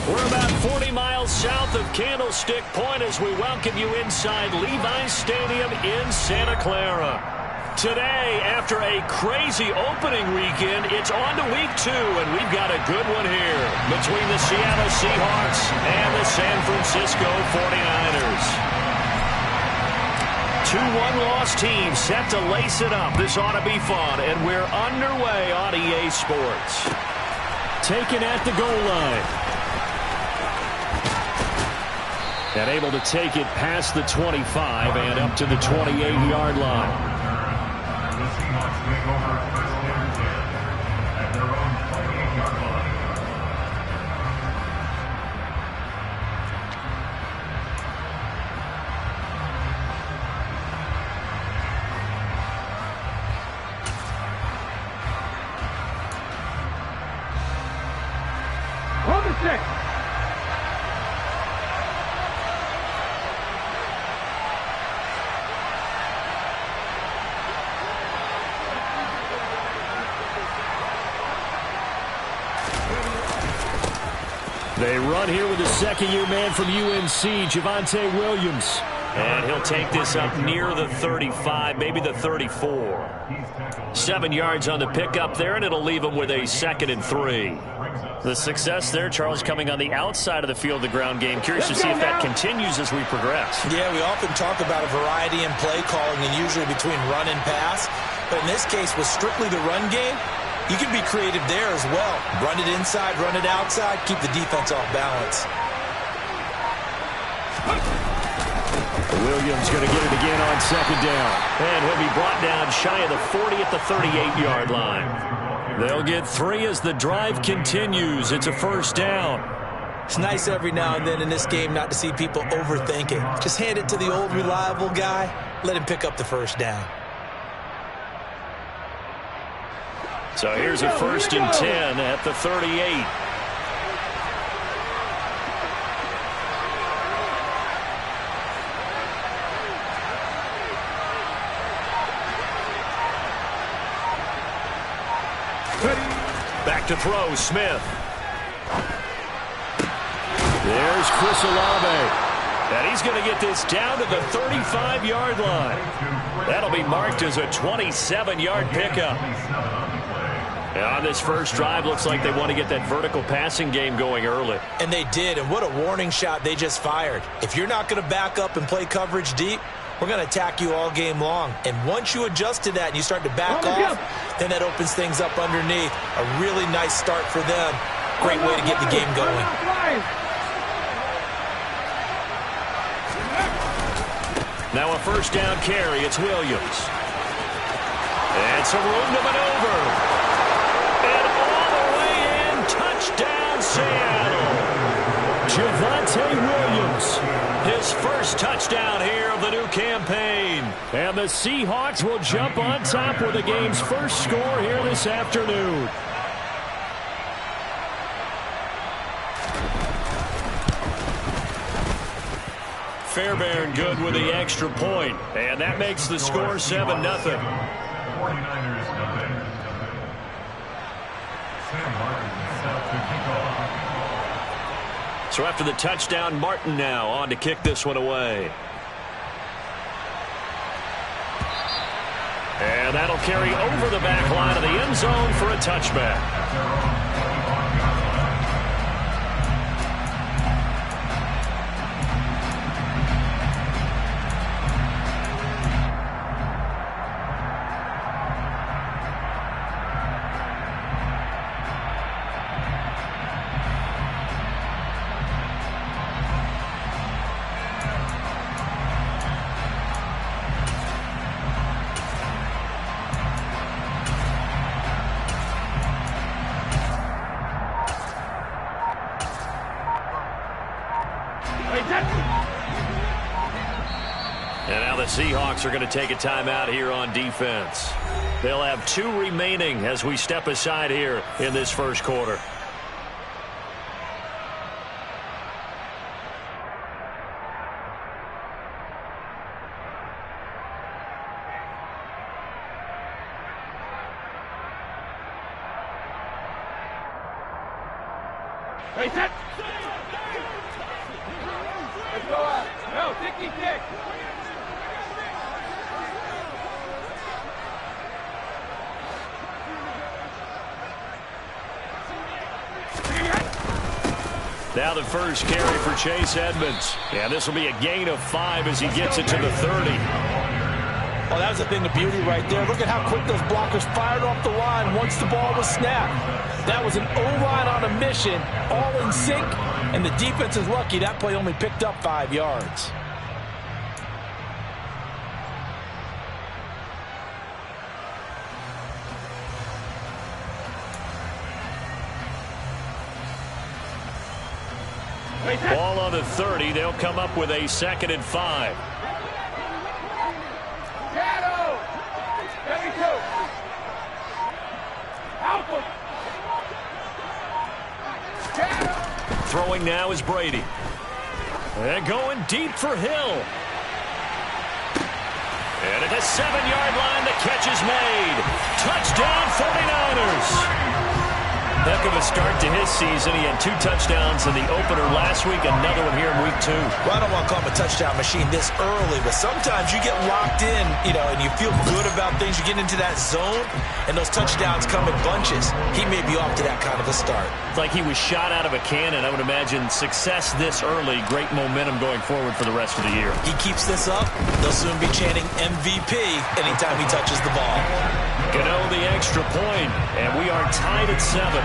We're about 40 miles south of Candlestick Point as we welcome you inside Levi's Stadium in Santa Clara. Today, after a crazy opening weekend, it's on to week 2, and we've got a good one here between the Seattle Seahawks and the San Francisco 49ers. 2 one-loss teams set to lace it up. This ought to be fun, and we're underway on EA Sports. Taken at the goal line. And able to take it past the 25 and up to the 28-yard line. The Seahawks take over first and 10 at their own 28-yard line. On the 6. They run here with the second-year man from UNC, Javonte Williams. And he'll take this up near the 35, maybe the 34. 7 yards on the pickup there, and it'll leave him with a 2nd and 3. The success there, Charles, coming on the outside of the field, the ground game. Curious to see if that continues as we progress. Yeah, we often talk about a variety in play calling and usually between run and pass. But in this case, with strictly the run game, you can be creative there as well. Run it inside, run it outside, keep the defense off balance. Williams going to get it again on 2nd down. And he'll be brought down shy of the 40 at the 38-yard line. They'll get 3 as the drive continues. It's a 1st down. It's nice every now and then in this game not to see people overthink it. Just hand it to the old reliable guy. Let him pick up the 1st down. So here's a 1st and 10 at the 38. Back to throw, Smith. There's Chris Olave. And he's going to get this down to the 35-yard line. That'll be marked as a 27-yard pickup. And on this first drive, looks like they want to get that vertical passing game going early. And they did, and what a warning shot they just fired. If you're not going to back up and play coverage deep, we're going to attack you all game long. And once you adjust to that and you start to back off, then that opens things up underneath. A really nice start for them. Great way to get the game going. Now a 1st down carry. It's Williams. And some room to maneuver. And all the way in. Touchdown, Seattle. Javonte Williams. His 1st touchdown here of the new campaign. And the Seahawks will jump on top with the game's 1st score here this afternoon. Fairbairn good with the extra point. And that makes the score 7-0. 49ers nothing. Sam Martin set to kick off. So after the touchdown, Martin now on to kick this one away. And that'll carry over the back line of the end zone for a touchback. And now the Seahawks are going to take a timeout here on defense. They'll have 2 remaining as we step aside here in this first quarter. Ready, set. Let's go out. No, ticky tick. Now the first carry for Chase Edmonds. Yeah, this will be a gain of 5 as he gets it to the 30. Oh, that was a thing of beauty right there. Look at how quick those blockers fired off the line once the ball was snapped. That was an O-line on a mission, all in sync, and the defense is lucky that play only picked up 5 yards. Ball on the 30. They'll come up with a 2nd and 5. Shadow. W02. Help him. Shadow. Throwing now is Brady. And going deep for Hill. And at the 7-yard line, the catch is made. Touchdown, 49ers. Heck of a start to his season. He had 2 touchdowns in the opener last week, another one here in week 2. Well, I don't want to call him a touchdown machine this early, but sometimes you get locked in, and you feel good about things. You get into that zone, and those touchdowns come in bunches. He may be off to that kind of a start. It's like he was shot out of a cannon. I would imagine success this early, great momentum going forward for the rest of the year. He keeps this up, they'll soon be chanting MVP anytime he touches the ball. Gano the extra point, and we are tied at 7.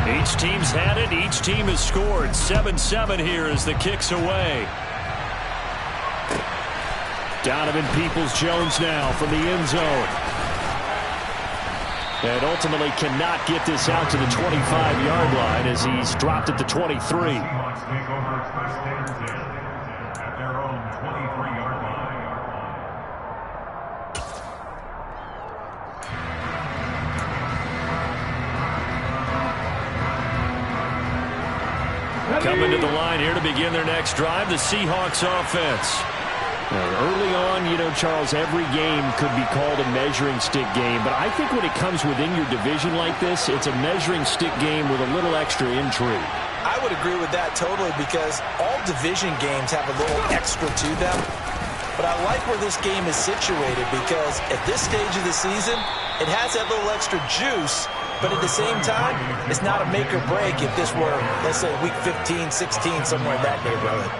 Each team's had it. Each team has scored. 7-7 here as the kick's away. Donovan Peoples-Jones now from the end zone. And ultimately cannot get this out to the 25-yard line as he's dropped at the 23. Seahawks take over first and 10 at their own 23-yard line. Coming to the line here to begin their next drive, the Seahawks offense. Early on, Charles, every game could be called a measuring stick game, but I think when it comes within your division like this, it's a measuring stick game with a little extra intrigue. I would agree with that totally because all division games have a little extra to them. But I like where this game is situated because at this stage of the season, it has that little extra juice, but at the same time, it's not a make or break if this were, let's say, week 15, 16, somewhere in that neighborhood.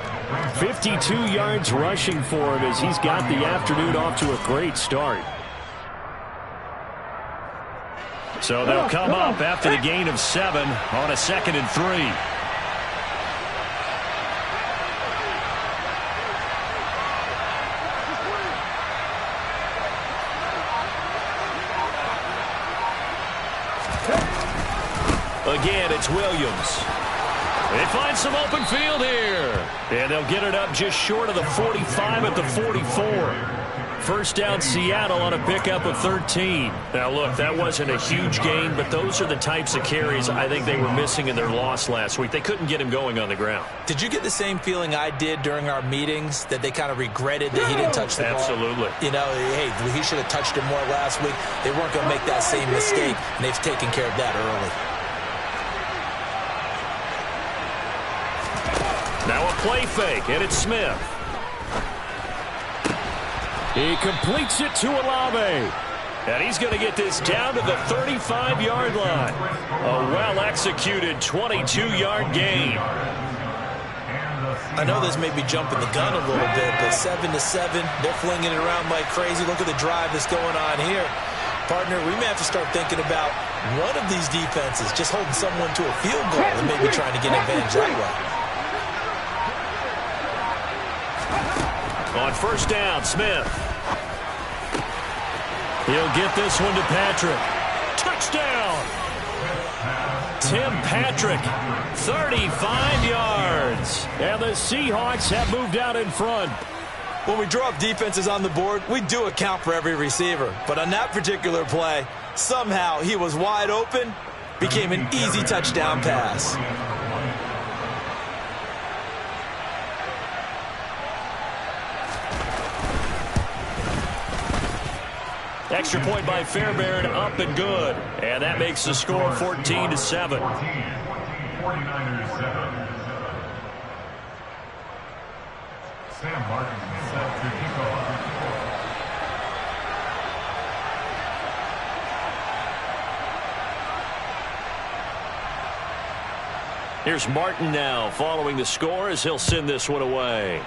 52 yards rushing for him as he's got the afternoon off to a great start. So they'll come up after the gain of 7 on a 2nd and 3. Again, it's Williams. They find some open field here. And they'll get it up just short of the 45 at the 44. First down Seattle on a pickup of 13. Now, look, that wasn't a huge gain, but those are the types of carries I think they were missing in their loss last week. They couldn't get him going on the ground. Did you get the same feeling I did during our meetings, that they kind of regretted that he didn't touch the ball? Absolutely. Hey, he should have touched it more last week. They weren't going to make that same mistake, and they've taken care of that early. Now a play fake, and it's Smith. He completes it to Olave. And he's going to get this down to the 35-yard line. A well-executed 22-yard gain. I know this may be jumping the gun a little bit, but 7-7, they're flinging it around like crazy. Look at the drive that's going on here. Partner, we may have to start thinking about one of these defenses just holding someone to a field goal and maybe trying to get an advantage that way. On first down, Smith. He'll get this one to Patrick. Touchdown! Tim Patrick, 35 yards. And the Seahawks have moved out in front. When we draw up defenses on the board, we do account for every receiver. But on that particular play, somehow he was wide open, became an easy touchdown pass. Extra point by Fairbairn, up and good. And that makes the score 14-7. 49ers 7. Sam Martin set to kick off. Here's Martin now following the score as he'll send this one away.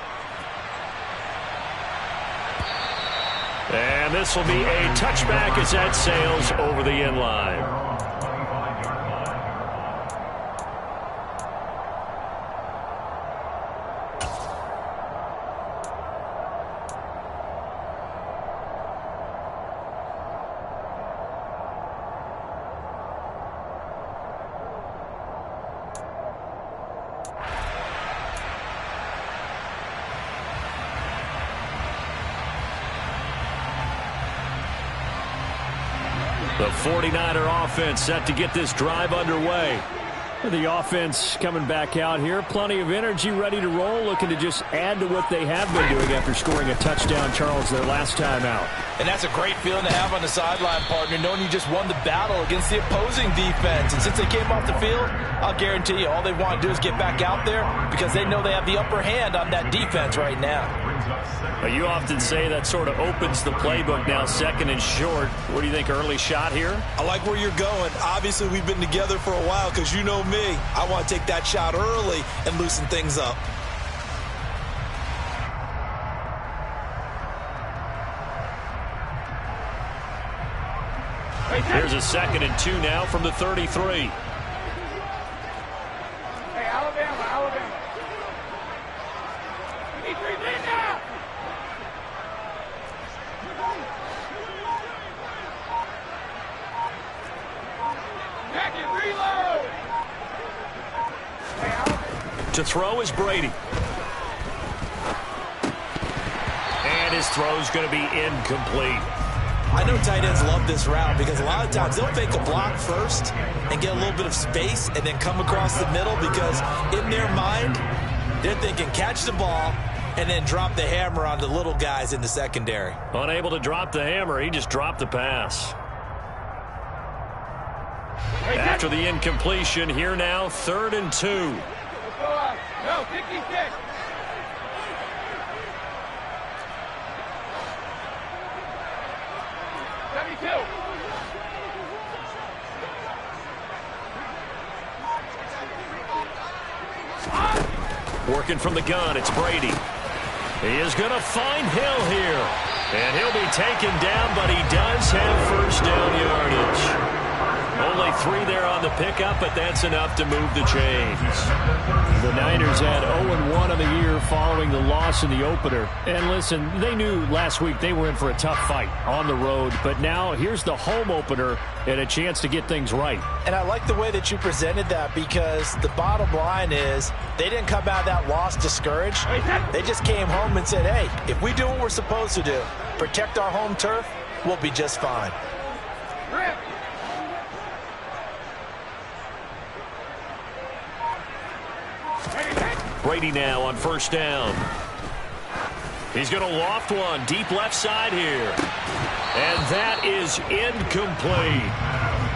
And this will be a touchback as that sails over the end line. The 49er offense set to get this drive underway. The offense coming back out here. Plenty of energy, ready to roll, looking to just add to what they have been doing after scoring a touchdown, Charles, their last time out. And that's a great feeling to have on the sideline, partner, knowing you just won the battle against the opposing defense. And since they came off the field, I'll guarantee you all they want to do is get back out there because they know they have the upper hand on that defense right now. You often say that sort of opens the playbook now, second and short. What do you think, early shot here? I like where you're going. Obviously, we've been together for a while because you know me. I want to take that shot early and loosen things up. Here's a 2nd and 2 now from the 33. Hey, Alabama, Alabama. We need 3 men now. Back and reload. Hey, Alabama. To throw is Brady. And his throw's going to be incomplete. I know tight ends love this route because a lot of times they'll fake a block first and get a little bit of space and then come across the middle because in their mind, they're thinking catch the ball and then drop the hammer on the little guys in the secondary. Unable to drop the hammer, he just dropped the pass. After the incompletion, here now, 3rd and 2. Let's go out. No, kick these kicks. Working from the gun, it's Brady. He is going to find Hill here. And he'll be taken down, but he does have first down yardage. Only 3 there on the pickup, but that's enough to move the chains. The Niners had 0-1 on the year following the loss in the opener. And listen, they knew last week they were in for a tough fight on the road. But now here's the home opener and a chance to get things right. And I like the way that you presented that because the bottom line is they didn't come out of that loss discouraged. They just came home and said, hey, if we do what we're supposed to do, protect our home turf, we'll be just fine. Brady now on first down. He's going to loft one deep left side here. And that is incomplete.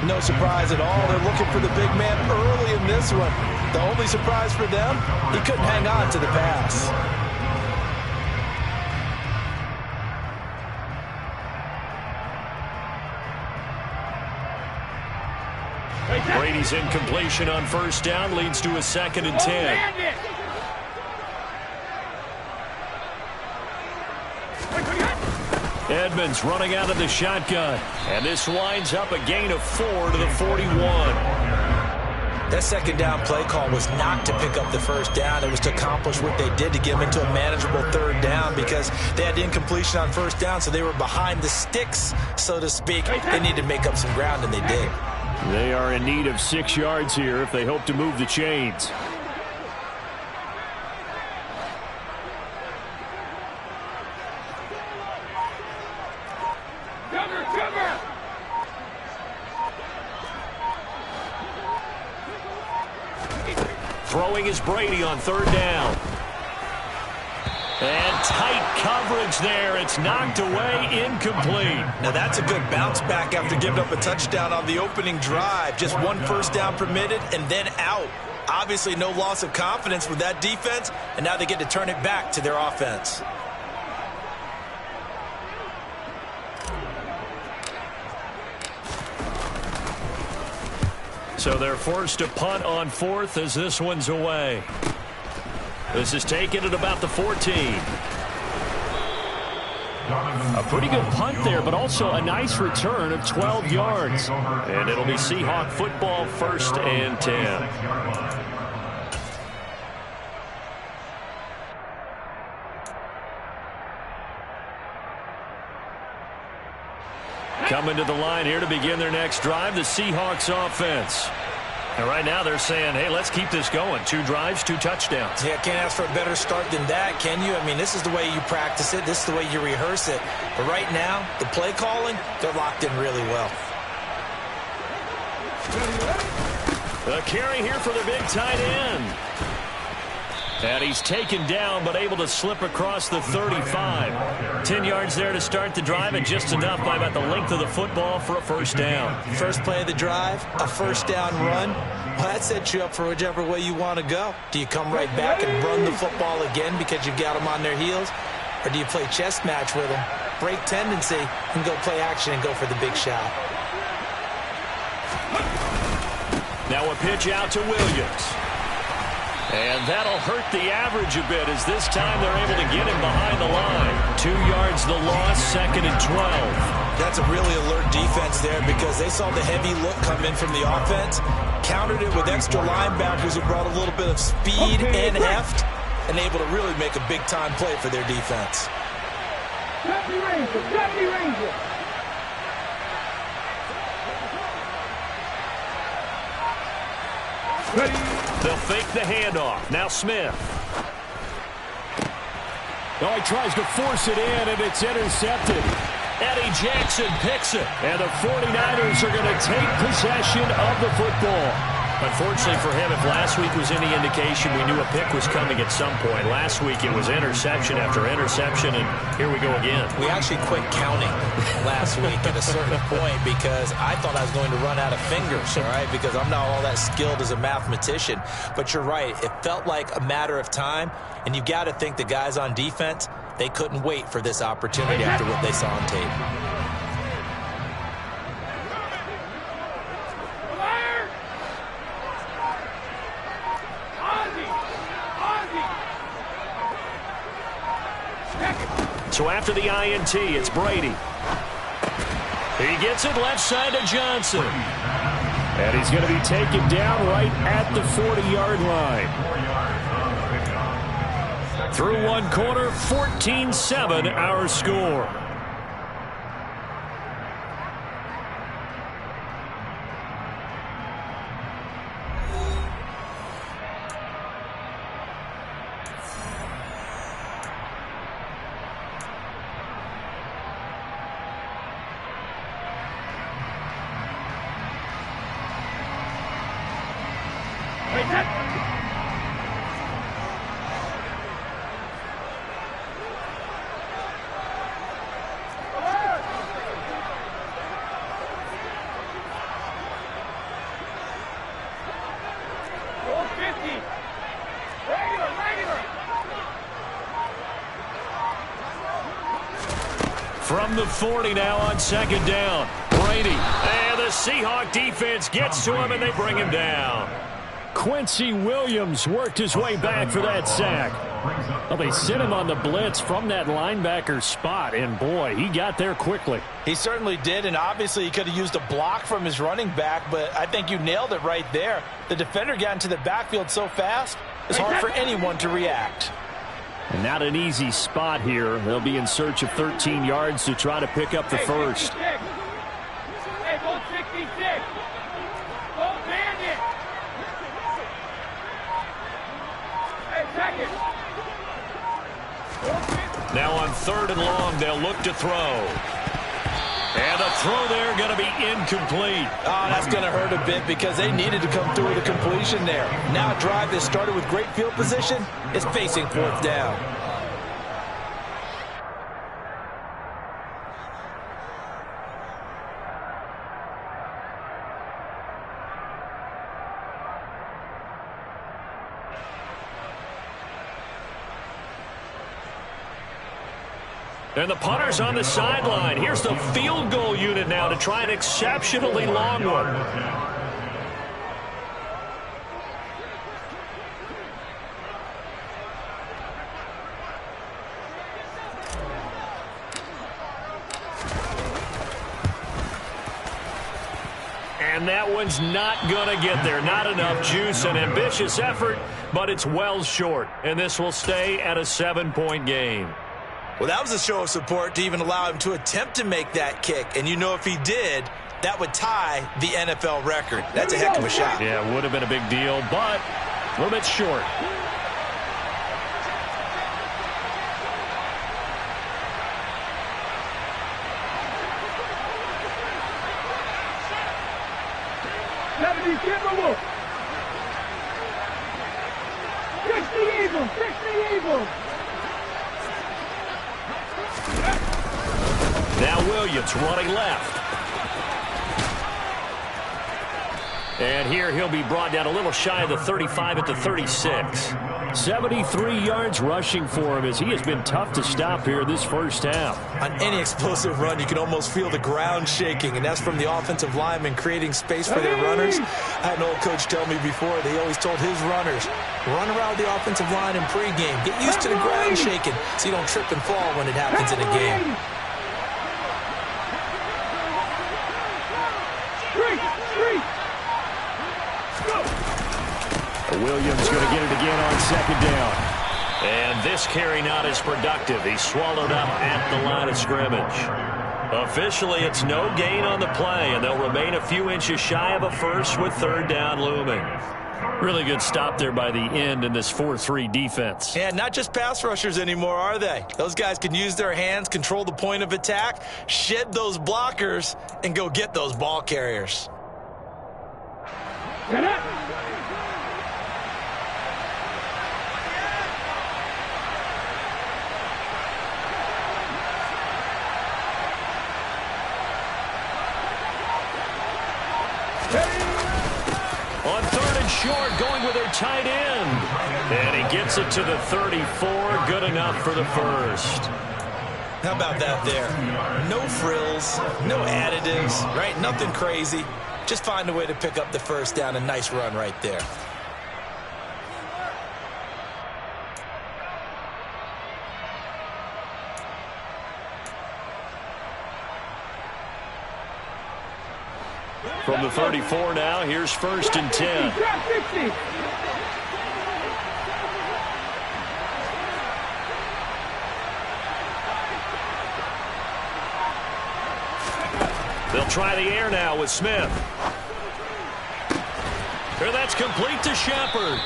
No surprise at all. They're looking for the big man early in this one. The only surprise for them, he couldn't hang on to the pass. Brady's incompletion on first down leads to a 2nd and 10. Edmonds running out of the shotgun. And this winds up a gain of 4 to the 41. That 2nd down play call was not to pick up the first down. It was to accomplish what they did to get them into a manageable 3rd down because they had incompletion on first down, so they were behind the sticks, so to speak. They needed to make up some ground, and they did. They are in need of 6 yards here if they hope to move the chains. Throwing is Brady on 3rd down. And tight coverage there. It's knocked away, incomplete. Now that's a good bounce back after giving up a touchdown on the opening drive. Just one first down permitted and then out. Obviously no loss of confidence with that defense, and now they get to turn it back to their offense. So they're forced to punt on fourth as this one's away. This is taken at about the 14. A pretty good punt there, but also a nice return of 12 yards. And it'll be Seahawk football, 1st and 10. Coming to the line here to begin their next drive, the Seahawks offense. And right now they're saying, hey, let's keep this going. 2 drives, 2 touchdowns. Yeah, can't ask for a better start than that, can you? I mean, this is the way you practice it. This is the way you rehearse it. But right now, the play calling, they're locked in really well. The carry here for the big tight end. And he's taken down, but able to slip across the 35. 10 yards there to start the drive, and just enough by about the length of the football for a first down. First play of the drive, a first down run. Well, that sets you up for whichever way you want to go. Do you come right back and run the football again because you've got them on their heels? Or do you play chess match with them, break tendency, and go play action and go for the big shot? Now a pitch out to Williams. And that'll hurt the average a bit as this time they're able to get him behind the line. 2 yards the loss, 2nd and 12. That's a really alert defense there because they saw the heavy look come in from the offense, countered it with extra linebackers who brought a little bit of speed and heft, and able to really make a big-time play for their defense. Deputy Ranger. Ready. They'll fake the handoff. Now Smith. Oh, he tries to force it in, and it's intercepted. Eddie Jackson picks it. And the 49ers are going to take possession of the football. Unfortunately for him, if last week was any indication, we knew a pick was coming at some point. Last week it was interception after interception, and here we go again. We actually quit counting last week at a certain point because I thought I was going to run out of fingers, all right, because I'm not all that skilled as a mathematician. But you're right. It felt like a matter of time, and you've got to think the guys on defense, they couldn't wait for this opportunity after what they saw on tape. So after the INT, it's Brady. He gets it left side to Johnson. And he's going to be taken down right at the 40-yard line. Through one quarter, 14-7 our score. From the 40 now on 2nd down. Brady. And the Seahawk defense gets to him, and they bring him down. Quincy Williams worked his way back for that sack. Well, they sent him on the blitz from that linebacker spot, and boy, he got there quickly. He certainly did, and obviously he could have used a block from his running back, but I think you nailed it right there. The defender got into the backfield so fast, it's hard for anyone to react. And not an easy spot here. They'll be in search of 13 yards to try to pick up the first. Hey, go 66. Go Bandit. Hey, second. Now on 3rd and long, they'll look to throw. And the throw there going to be incomplete. Oh, that's going to hurt a bit because they needed to come through with a completion there. Now a drive that started with great field position is facing 4th down. And the punter's on the sideline. Here's the field goal unit now to try an exceptionally long one. And that one's not going to get there. Not enough juice. An ambitious effort, but it's well short. And this will stay at a 7-point game. Well, that was a show of support to even allow him to attempt to make that kick. And you know if he did, that would tie the NFL record. That's a heck of a shot. Yeah, it would have been a big deal, but a little bit short. Now Williams running left. And here he'll be brought down a little shy of the 35 at the 36. 73 yards rushing for him as he has been tough to stop here this first half. On any explosive run, you can almost feel the ground shaking, and that's from the offensive linemen creating space for their runners. I had an old coach tell me before, they always told his runners, run around the offensive line in pregame. Get used to the ground shaking so you don't trip and fall when it happens in a game. Williams going to get it again on second down. And this carry not as productive. He's swallowed up at the line of scrimmage. Officially, it's no gain on the play, and they'll remain a few inches shy of a first with third down looming. Really good stop there by the end in this 4-3 defense. And not just pass rushers anymore, are they? Those guys can use their hands, control the point of attack, shed those blockers, and go get those ball carriers. Get up! On third and short, going with their tight end. And he gets it to the 34. Good enough for the first. How about that there? No frills, no additives, right? Nothing crazy. Just find a way to pick up the first down. A nice run right there. From the 34 now, here's first and 10. They'll try the air now with Smith. And that's complete to Shepard.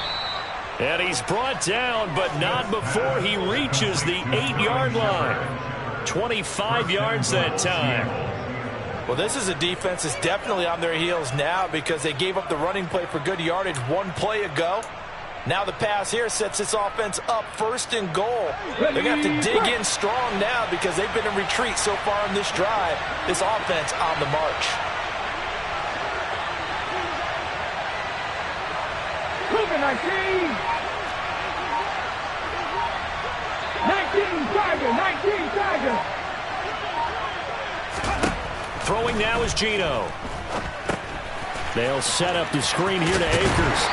And he's brought down, but not before he reaches the 8-yard line. 25 yards that time. Well, this is a defense that's definitely on their heels now because they gave up the running play for good yardage one play ago. Now the pass here sets this offense up first and goal. They're going to have to dig in strong now because they've been in retreat so far in this drive. This offense on the march. Cougar 19! 19 Tiger! Throwing now is Gino. They'll set up the screen here to Akers.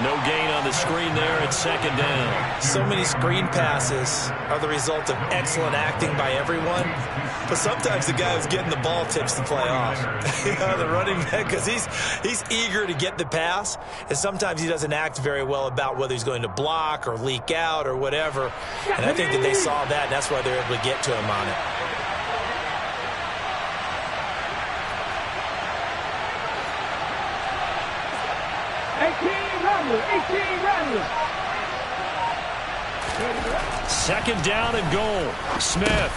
No gain on the screen there at second down. So many screen passes are the result of excellent acting by everyone. But sometimes the guy who's getting the ball tips the play off. The running back, because he's eager to get the pass. And sometimes he doesn't act very well about whether he's going to block or leak out or whatever. And I think that they saw that, and that's why they're able to get to him on it. Second down and goal. Smith.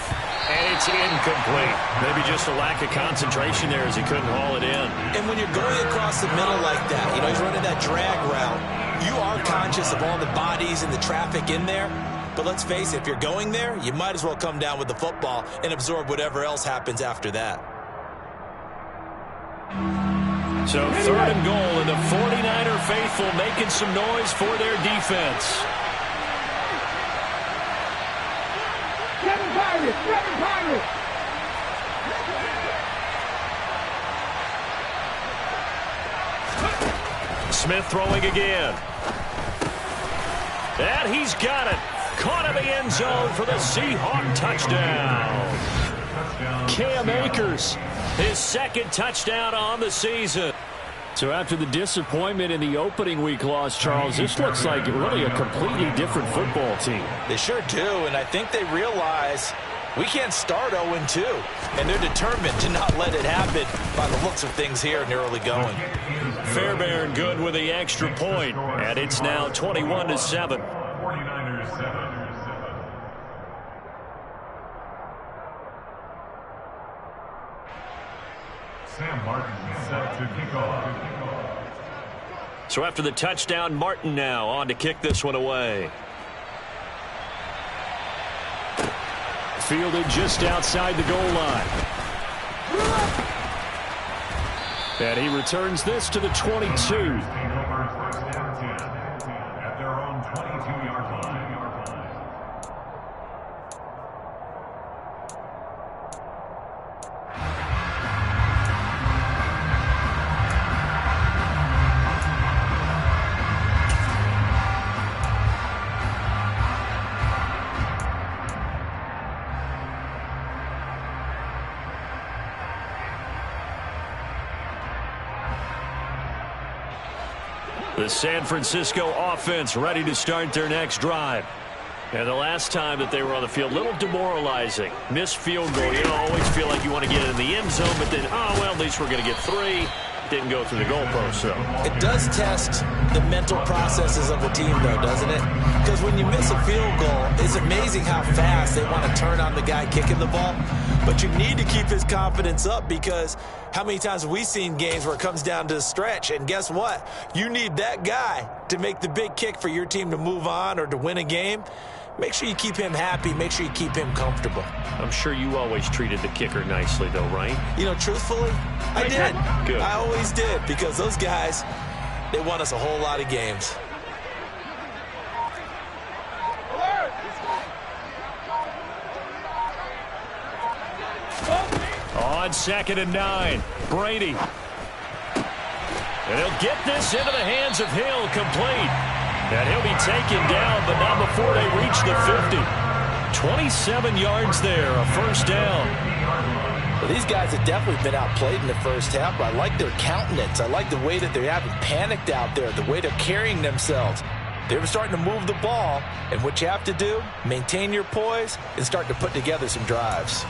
And it's incomplete. Maybe just a lack of concentration there as he couldn't haul it in. And when you're going across the middle like that, you know, he's running that drag route, you are conscious of all the bodies and the traffic in there. But let's face it, if you're going there, you might as well come down with the football and absorb whatever else happens after that. So third and goal, and the 49er faithful making some noise for their defense. Kevin Byron, Smith throwing again. And he's got it. Caught in the end zone for the Seahawks touchdown. Cam Akers, His second touchdown on the season. So after the disappointment in the opening week loss, Charles, this looks like really a completely different football team. They sure do, and I think they realize we can't start 0-2, and they're determined to not let it happen by the looks of things here in the early going. Fairbairn good with the extra point, and it's now 21-7. 49ers 7. Sam Martin set to kick off. So after the touchdown, Martin now on to kick this one away. Fielded just outside the goal line. And he returns this to the 22. First and 10 at their own 22-yard line. The San Francisco offense ready to start their next drive. And the last time that they were on the field, a little demoralizing. Missed field goal. You don't always feel like you want to get it in the end zone, but then, oh, well, at least we're going to get 3. Didn't go through the goalpost, so. It does test the mental processes of the team, though, doesn't it? Because when you miss a field goal, it's amazing how fast they want to turn on the guy kicking the ball. But you need to keep his confidence up, because how many times have we seen games where it comes down to the stretch, and guess what? You need that guy to make the big kick for your team to move on or to win a game. Make sure you keep him happy. Make sure you keep him comfortable. I'm sure you always treated the kicker nicely, though, right? You know, truthfully, I did. Good. I always did, because those guys, they won us a whole lot of games. On 2nd and 9, Brady. And he'll get this into the hands of Hill, complete. And he'll be taken down, but not before they reach the 50. 27 yards there, a first down. Well, these guys have definitely been outplayed in the first half, but I like their countenance. I like the way that they haven't panicked out there, the way they're carrying themselves. They're starting to move the ball, and what you have to do, maintain your poise and start to put together some drives.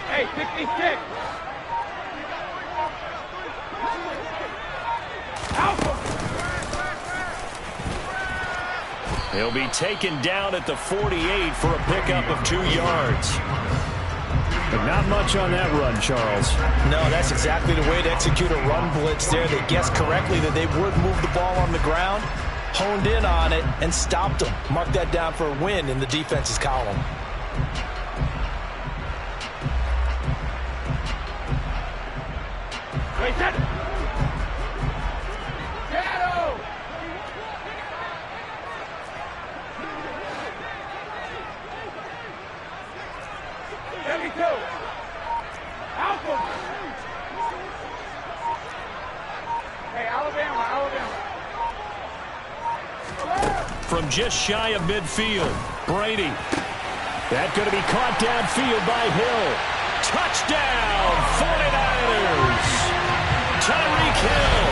Hey, pick these kicks. He'll be taken down at the 48 for a pickup of 2 yards. But not much on that run, Charles. No, that's exactly the way to execute a run blitz there. They guessed correctly that they would move the ball on the ground, honed in on it, and stopped them. Mark that down for a win in the defense's column. Wait, that. Shadow. Alpha. Hey, Alabama. From just shy of midfield, Brady. That going to be caught downfield by Hill. Touchdown, 49ers. Tyreek Hill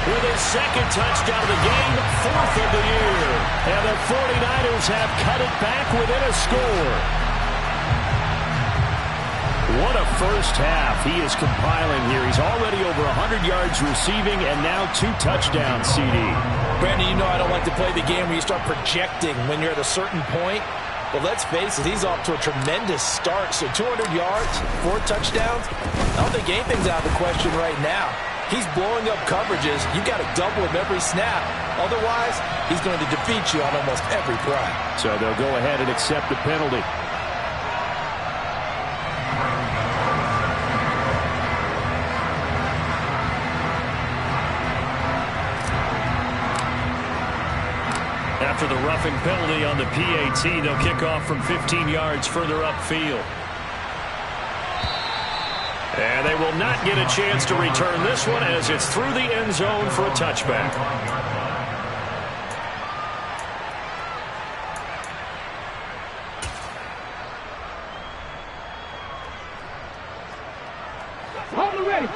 with his second touchdown of the game, 4th of the year. And the 49ers have cut it back within a score. What a first half he is compiling here. He's already over 100 yards receiving and now 2 touchdowns, CD. Brandon, you know I don't like to play the game where you start projecting when you're at a certain point. But let's face it, he's off to a tremendous start. So 200 yards, 4 touchdowns. I don't think anything's out of the question right now. He's blowing up coverages. You got to double him every snap. Otherwise, he's going to defeat you on almost every play. So they'll go ahead and accept the penalty. After the roughing penalty on the PAT, they'll kick off from 15 yards further upfield. And they will not get a chance to return this one as it's through the end zone for a touchback. Hold it ready.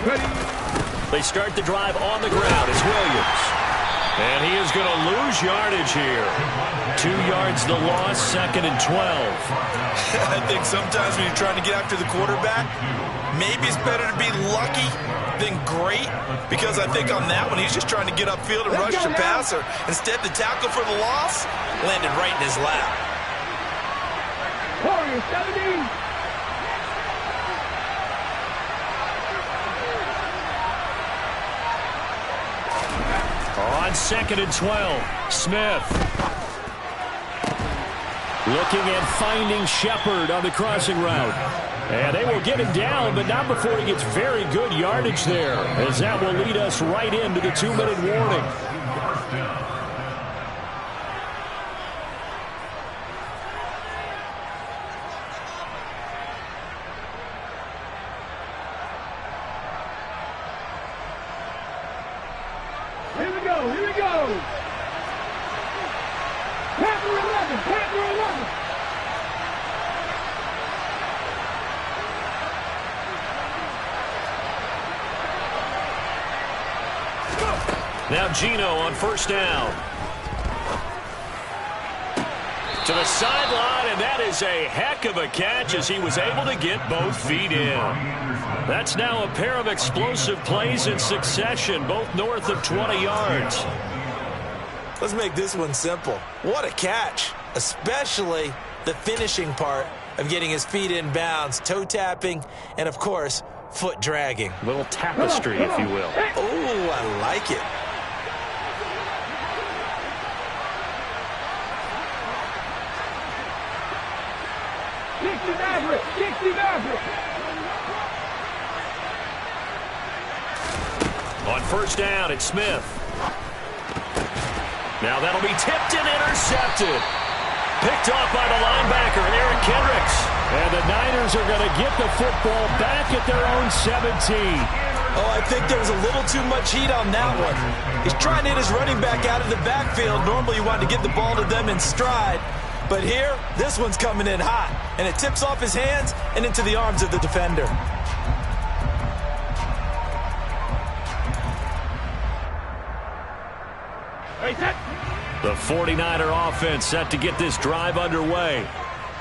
Ready. They start the drive on the ground. It's Williams. And he is going to lose yardage here. 2 yards the loss, 2nd and 12. I think sometimes when you're trying to get after the quarterback, maybe it's better to be lucky than great, because I think on that one, he's just trying to get upfield and rush the passer. Instead, the tackle for the loss landed right in his lap. Warriors 17. On 2nd and 12, Smith. Looking at finding Shepard on the crossing route. And they will get him down, but not before he gets very good yardage there, as that will lead us right into the 2-minute warning. Here we go, here we go. Panther 11, Panther 11. Now Gino on first down. To the sideline, and that is a heck of a catch as he was able to get both feet in. That's now a pair of explosive plays in succession, both north of 20 yards. Let's make this one simple. What a catch, especially the finishing part of getting his feet in bounds, toe tapping, and of course, foot dragging. A little tapestry, if you will. Oh, I like it. On first down, it's Smith. Now that'll be tipped and intercepted. Picked off by the linebacker, Eric Kendricks. And the Niners are going to get the football back at their own 17. Oh, I think there was a little too much heat on that one. He's trying to hit his running back out of the backfield. Normally you want to get the ball to them in stride. But here, this one's coming in hot. And it tips off his hands and into the arms of the defender. The 49er offense set to get this drive underway.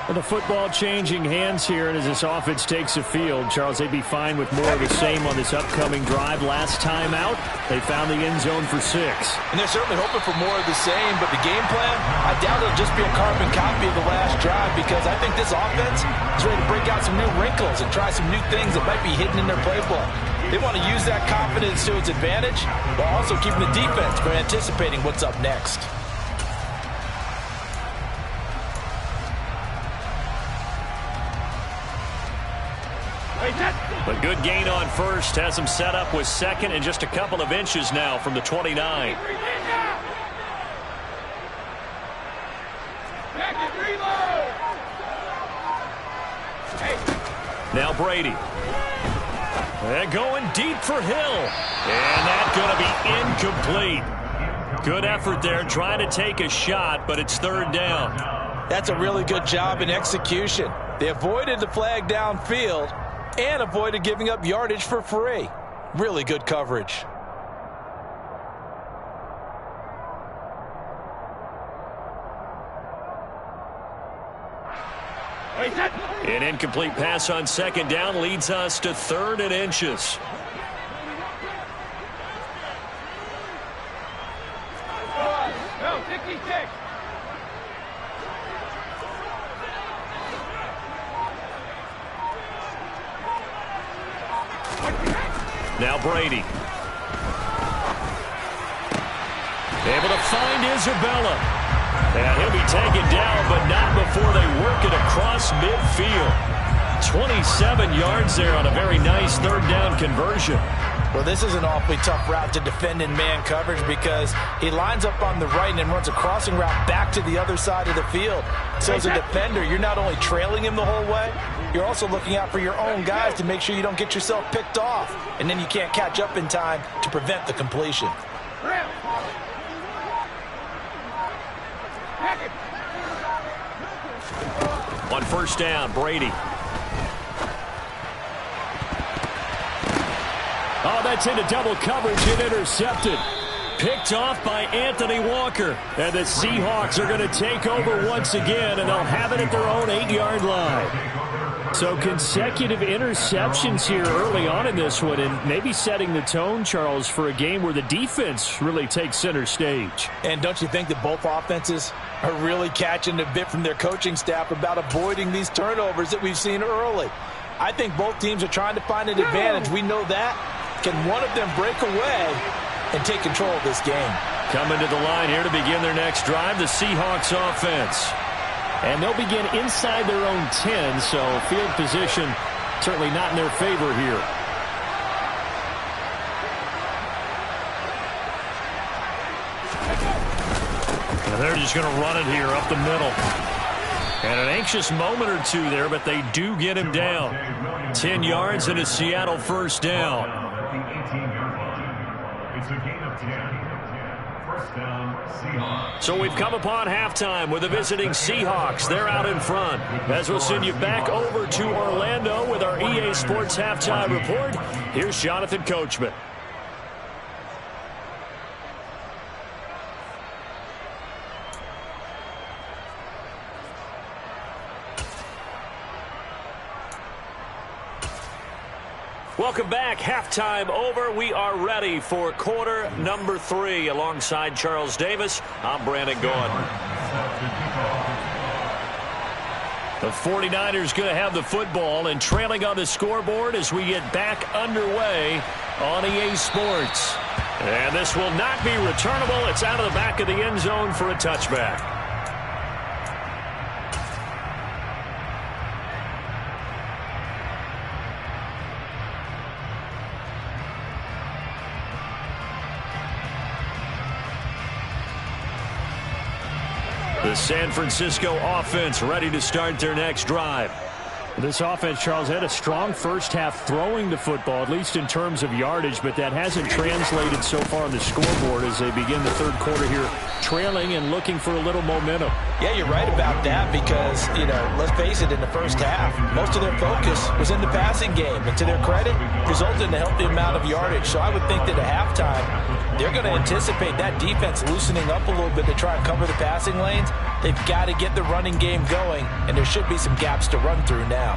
And the football changing hands here, and as this offense takes the field, Charles, they'd be fine with more of the same on this upcoming drive. Last time out, they found the end zone for 6. And they're certainly hoping for more of the same, but the game plan, I doubt it'll just be a carbon copy of the last drive, because I think this offense is ready to break out some new wrinkles and try some new things that might be hidden in their playbook. They want to use that confidence to its advantage, while also keeping the defense from anticipating what's up next. A good gain on first has him set up with second and just a couple of inches now from the 29. Now Brady. And going deep for Hill. And that's going to be incomplete. Good effort there trying to take a shot, but it's third down. That's a really good job in execution. They avoided the flag downfield and avoided giving up yardage for free. Really good coverage. An incomplete pass on second down leads us to 3rd and inches. No, 66. Now Brady. Able to find Isabella. And he'll be taken down, but not before they work it across midfield. 27 yards there on a very nice third down conversion. Well, this is an awfully tough route to defend in man coverage because he lines up on the right and then runs a crossing route back to the other side of the field. So as a defender, you're not only trailing him the whole way, you're also looking out for your own guys to make sure you don't get yourself picked off. And then you can't catch up in time to prevent the completion. On first down, Brady. Oh, that's into double coverage and intercepted. Picked off by Anthony Walker. And the Seahawks are going to take over once again, and they'll have it at their own 8-yard line. So consecutive interceptions here early on in this one, and maybe setting the tone, Charles, for a game where the defense really takes center stage. And don't you think that both offenses are really catching a bit from their coaching staff about avoiding these turnovers that we've seen early? I think both teams are trying to find an advantage. We know that. Can one of them break away and take control of this game? Coming to the line here to begin their next drive, the Seahawks offense. And they'll begin inside their own 10, so field position certainly not in their favor here. And they're just going to run it here up the middle. And an anxious moment or two there, but they do get him down. 10 yards and a Seattle first down. It's a gain of 10. First down, Seahawks. So we've come upon halftime with the visiting Seahawks. They're out in front. As we'll send you back over to Orlando with our EA Sports Halftime Report, here's Jonathan Coachman. Welcome back. Halftime over. We are ready for quarter number 3. Alongside Charles Davis, I'm Brandon Gaudin. The 49ers going to have the football and trailing on the scoreboard as we get back underway on EA Sports. And this will not be returnable. It's out of the back of the end zone for a touchback. The San Francisco offense ready to start their next drive. This offense, Charles, had a strong first half throwing the football, at least in terms of yardage, but that hasn't translated so far on the scoreboard as they begin the third quarter here, trailing and looking for a little momentum. Yeah, you're right about that because, let's face it, in the first half, most of their focus was in the passing game. And to their credit, resulted in a healthy amount of yardage. So I would think that at halftime, they're going to anticipate that defense loosening up a little bit to try and cover the passing lanes. They've got to get the running game going, and there should be some gaps to run through now.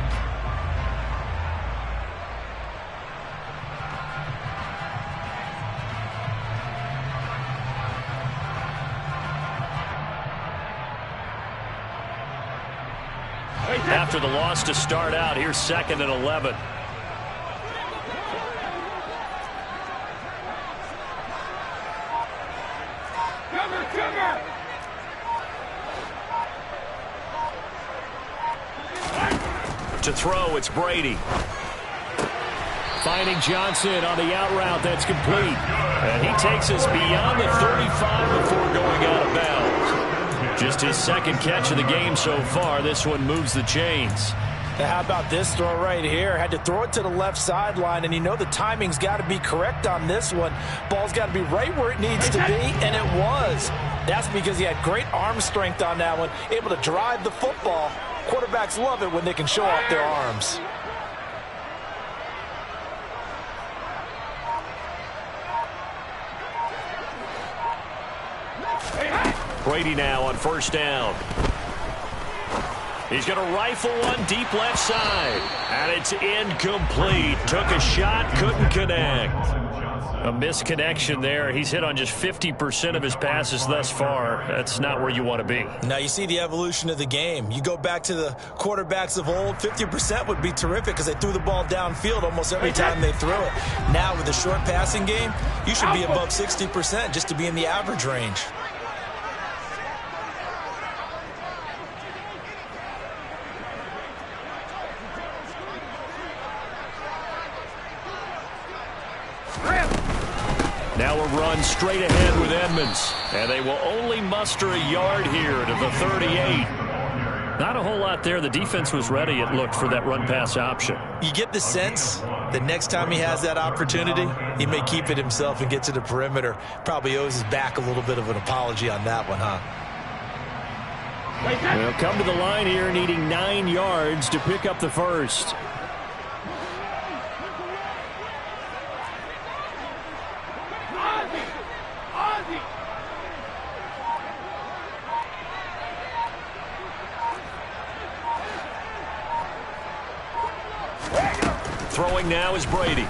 After the loss to start out, here's 2nd and 11. To throw, it's Brady. Finding Johnson on the out route. That's complete. And he takes us beyond the 35 before going out of bounds. Just his second catch of the game so far. This one moves the chains. Now, how about this throw right here? Had to throw it to the left sideline, and the timing's got to be correct on this one. Ball's got to be right where it needs to be, and it was. That's because he had great arm strength on that one, able to drive the football. Quarterbacks love it when they can show off their arms. Brady now on first down. He's going to rifle one deep left side. And it's incomplete. Took a shot, couldn't connect. A misconnection there. He's hit on just 50% of his passes thus far. That's not where you want to be. Now you see the evolution of the game. You go back to the quarterbacks of old, 50% would be terrific because they threw the ball downfield almost every time they threw it. Now with the short passing game, you should be above 60% just to be in the average range. Now a run straight ahead with Edmonds. And they will only muster a yard here to the 38. Not a whole lot there. The defense was ready, it looked, for that run-pass option. You get the sense that next time he has that opportunity, he may keep it himself and get to the perimeter. Probably owes his back a little bit of an apology on that one, huh? They'll come to the line here needing 9 yards to pick up the first. Throwing now is Brady.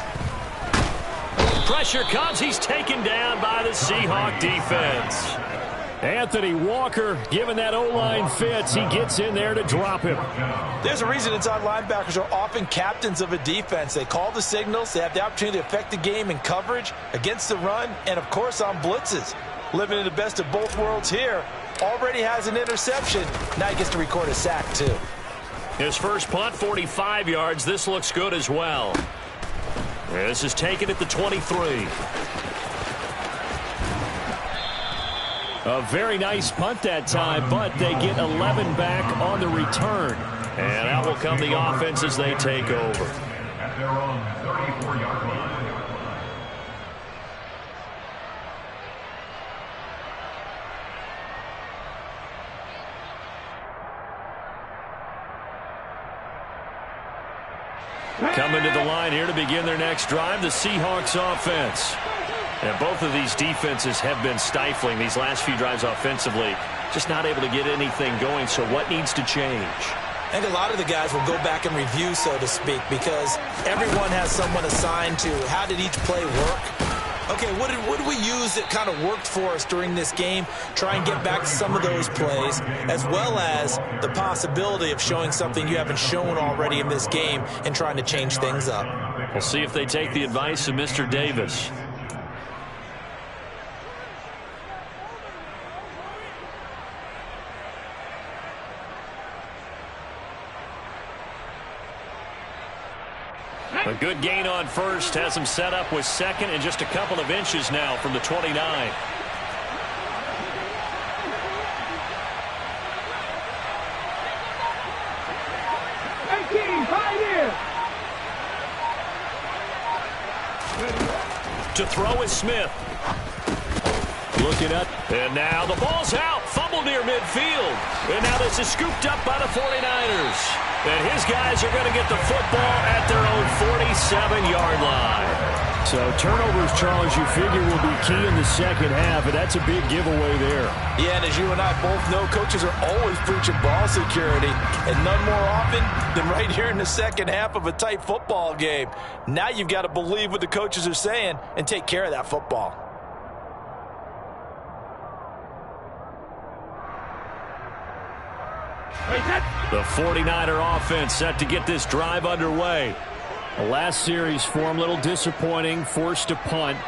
Pressure comes. He's taken down by the Seahawk defense. Anthony Walker, given that O-line fits, he gets in there to drop him. There's a reason inside linebackers are often captains of a defense. They call the signals. They have the opportunity to affect the game in coverage, against the run, and, of course, on blitzes. Living in the best of both worlds here. Already has an interception. Now he gets to record a sack, too. His first punt, 45 yards. This looks good as well. This is taken at the 23. A very nice punt that time, but they get 11 back on the return. And out will come the offense as they take over. At their own 34-yard line. Coming to the line here to begin their next drive, the Seahawks offense. And both of these defenses have been stifling these last few drives offensively. Just not able to get anything going, so what needs to change? I think a lot of the guys will go back and review, so to speak, because everyone has someone assigned to how did each play work. Okay, what did we use that kind of worked for us during this game? Try and get back to some of those plays, as well as the possibility of showing something you haven't shown already in this game and trying to change things up. We'll see if they take the advice of Mr. Davis. A good gain on first has him set up with second and just a couple of inches now from the 29. To throw is Smith. Looking up. And now the ball's out. Fumble near midfield. And now this is scooped up by the 49ers. And his guys are going to get the football at their own 47-yard line. So turnovers, Charles, you figure will be key in the second half, and that's a big giveaway there. Yeah, and as you and I both know, coaches are always preaching ball security, and none more often than right here in the second half of a tight football game. Now you've got to believe what the coaches are saying and take care of that football. The 49er offense set to get this drive underway. The last series for them, a little disappointing, forced to punt.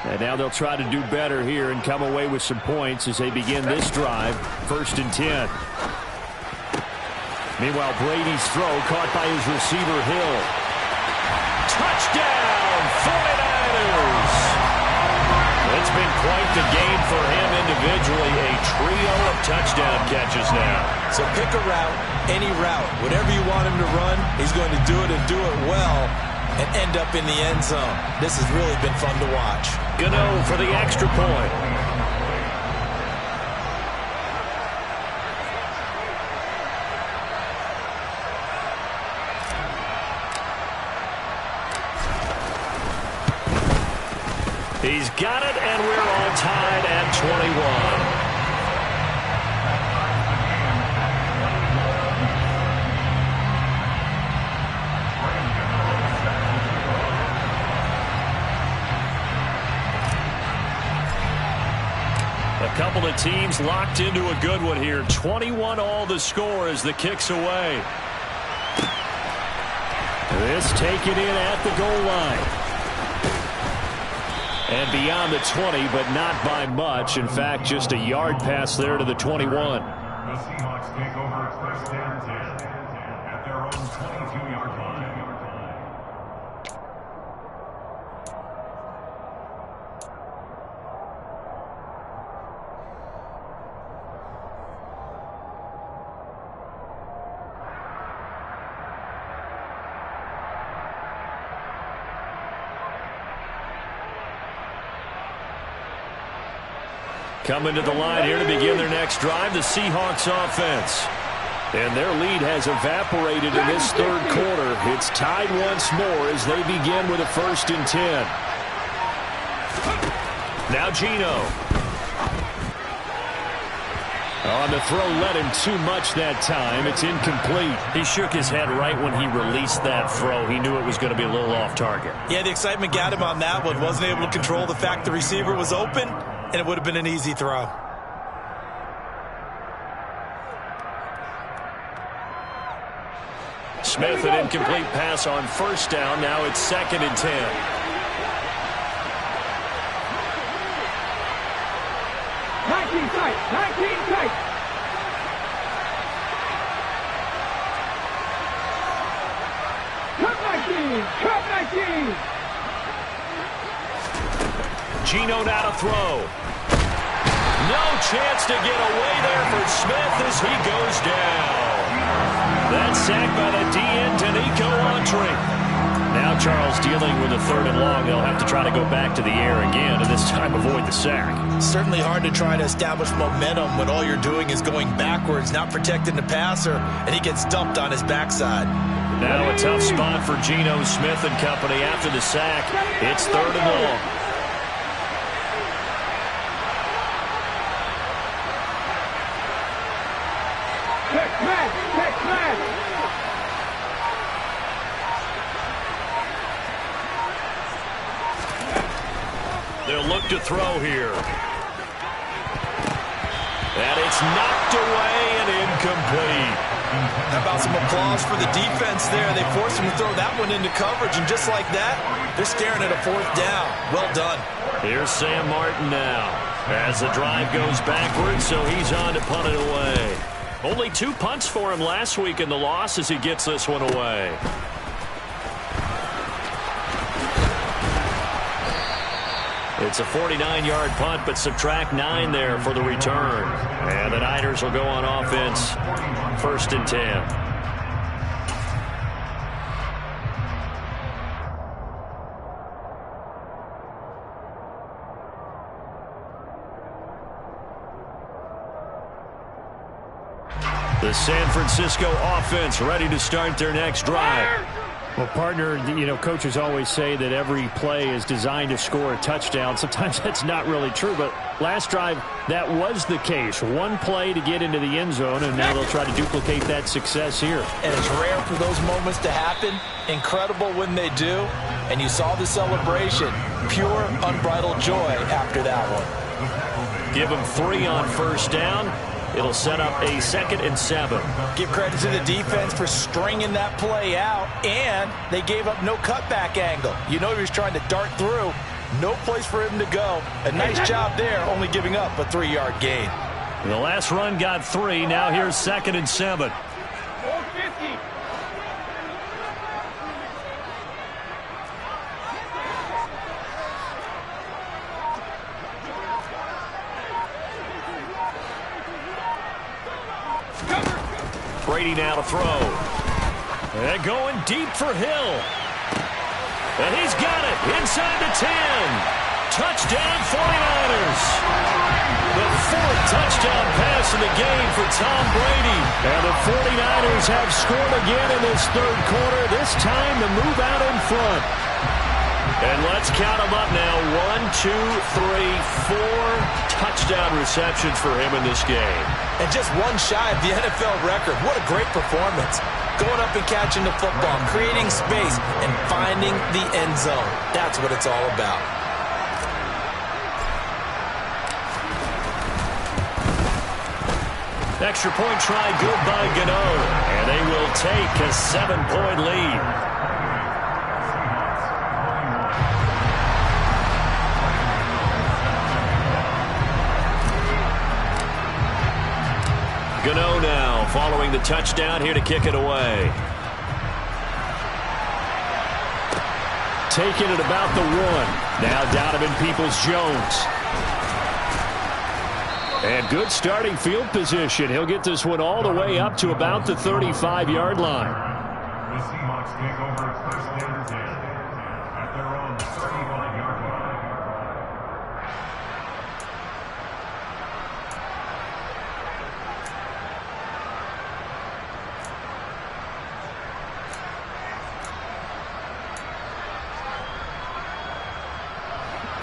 And now they'll try to do better here and come away with some points as they begin this drive, 1st and 10. Meanwhile, Brady's throw caught by his receiver, Hill. Touchdown, 49ers! It's been quite the game for him individually. A trio of touchdown catches now. So pick a route, any route. Whatever you want him to run, he's going to do it and do it well and end up in the end zone. This has really been fun to watch. Gano for the extra point. He's got it, and we're all tied at 21. the teams locked into a good one here. 21-all the score as the kick's away. This taken in at the goal line. And beyond the 20, but not by much. In fact, just a yard pass there to the 21. The Seahawks take over first and 10 at their own 22-yard line. Coming to the line here to begin their next drive, the Seahawks offense. And their lead has evaporated in this third quarter. It's tied once more as they begin with a 1st and 10. Now Geno. On the throw, led him too much that time. It's incomplete. He shook his head right when he released that throw. He knew it was going to be a little off target. Yeah, the excitement got him on that one. Wasn't able to control the fact the receiver was open, and it would have been an easy throw. Smith, an incomplete pass on 1st down. Now it's 2nd and 10. Geno now to throw. No chance to get away there for Smith as he goes down. That's sacked by the D-end, Danico Autry. Now Charles dealing with a 3rd and long. They'll have to try to go back to the air again, and this time avoid the sack. Certainly hard to try to establish momentum when all you're doing is going backwards, not protecting the passer, and he gets dumped on his backside. Now a tough spot for Geno Smith and company after the sack. It's 3rd and long. They'll look to throw here. And it's knocked away and incomplete. How about some applause for the defense there? They forced him to throw that one into coverage, and just like that, they're staring at a 4th down. Well done. Here's Sam Martin now as the drive goes backwards, so he's on to punt it away. Only 2 punts for him last week in the loss as he gets this one away. It's a 49-yard punt, but subtract 9 there for the return. And the Niners will go on offense, 1st and 10. The San Francisco offense ready to start their next drive. Well, partner, you know, coaches always say that every play is designed to score a touchdown. Sometimes that's not really true, but last drive, that was the case. 1 play to get into the end zone, and now they'll try to duplicate that success here. And it's rare for those moments to happen. Incredible when they do. And you saw the celebration. Pure, unbridled joy after that one. Give them 3 on 1st down. It'll set up a 2nd and 7. Give credit to the defense for stringing that play out, and they gave up no cutback angle. You know he was trying to dart through. No place for him to go. A nice job there, only giving up a 3-yard gain. The last run got 3. Now here's 2nd and 7. 450. Brady now to throw. And going deep for Hill. And he's got it inside the 10. Touchdown 49ers. The 4th touchdown pass in the game for Tom Brady. And the 49ers have scored again in this 3rd quarter, this time to move out in front. And let's count them up now. 1, 2, 3, 4 touchdown receptions for him in this game. And just 1 shy of the NFL record. What a great performance. Going up and catching the football, creating space, and finding the end zone. That's what it's all about. Extra point try good by Gano. And they will take a 7-point lead. Gano now following the touchdown here to kick it away. Taking it about the 1. Now Donovan Peoples-Jones. And good starting field position. He'll get this one all the way up to about the 35-yard line. The Seahawks take over first and 10 at their own 35-yard line.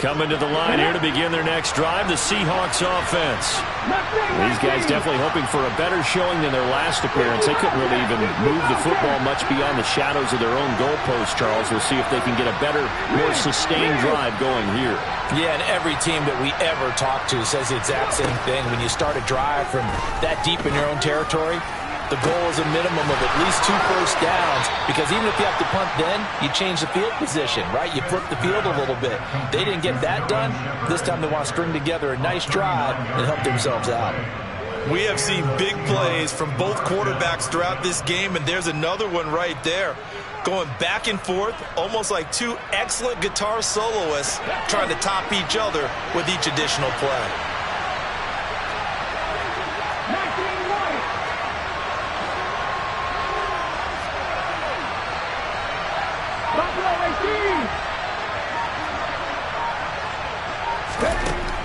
Coming to the line here to begin their next drive, the Seahawks offense. These guys definitely hoping for a better showing than their last appearance. They couldn't really even move the football much beyond the shadows of their own goalpost, Charles. We'll see if they can get a better, more sustained drive going here. Yeah, and every team that we ever talk to says the exact same thing. When you start a drive from that deep in your own territory, the goal is a minimum of at least 2 first downs, because even if you have to punt then, you change the field position, right? You flip the field a little bit. They didn't get that done. This time they want to string together a nice drive and help themselves out. We have seen big plays from both quarterbacks throughout this game, and there's another one right there. Going back and forth, almost like 2 excellent guitar soloists trying to top each other with each additional play.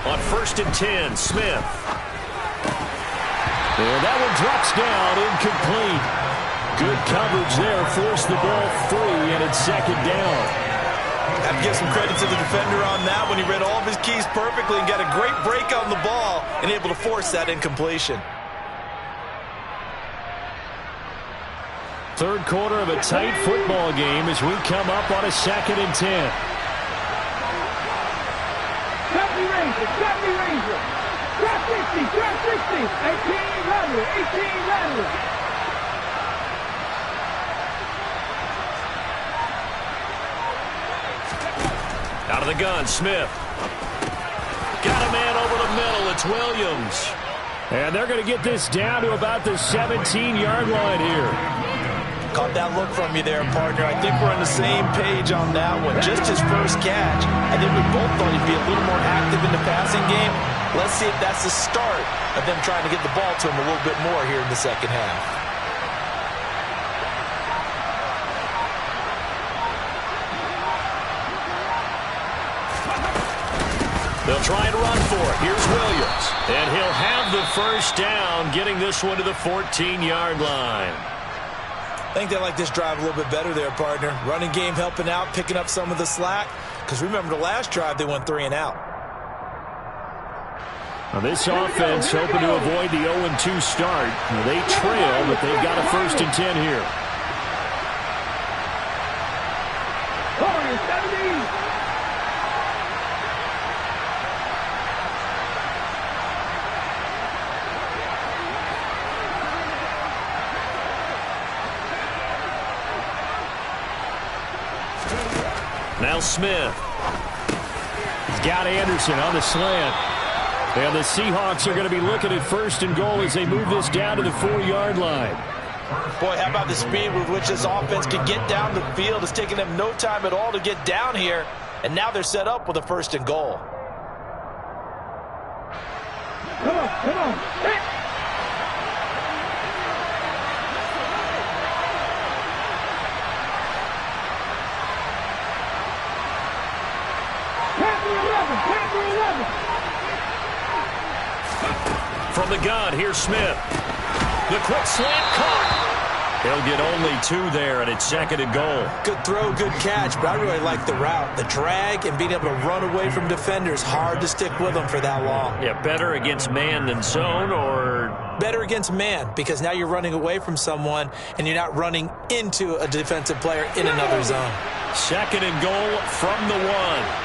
On first and 10, Smith. And that one drops down, incomplete. Good coverage there, forced the ball free, and it's second down. I have to give some credit to the defender on that when he read all of his keys perfectly and got a great break on the ball and able to force that incompletion. Third quarter of a tight football game as we come up on a second and 10. Ranger, Ranger. Drop 60, drop 60. 18 lateral, 18 lateral. Out of the gun, Smith. Got a man over the middle. It's Williams. And they're going to get this down to about the 17-yard line here. Caught that look from you there, partner. I think we're on the same page on that one. Just his first catch. I think we both thought he'd be a little more active in the passing game. Let's see if that's the start of them trying to get the ball to him a little bit more here in the second half. They'll try and run for it. Here's Williams. And he'll have the first down, getting this one to the 14-yard line. I think they like this drive a little bit better there, partner. Running game helping out, picking up some of the slack. Because remember the last drive, they went 3 and out. Now this offense hoping to avoid the 0-2 start. Now they trail, but they've got a first and 10 here. Now Smith. He's got Anderson on the slant. And the Seahawks are going to be looking at first and goal as they move this down to the 4-yard line. Boy, how about the speed with which this offense could get down the field? It's taking them no time at all to get down here. And now they're set up with a first and goal. Come on, come on. Hit. From the gun, here's Smith. The quick slant caught. He'll get only 2 there, and it's second and goal. Good throw, good catch, but I really like the route. The drag and being able to run away from defenders, hard to stick with them for that long. Yeah, better against man than zone, or? Better against man, because now you're running away from someone, and you're not running into a defensive player in another zone. Second and goal from the 1.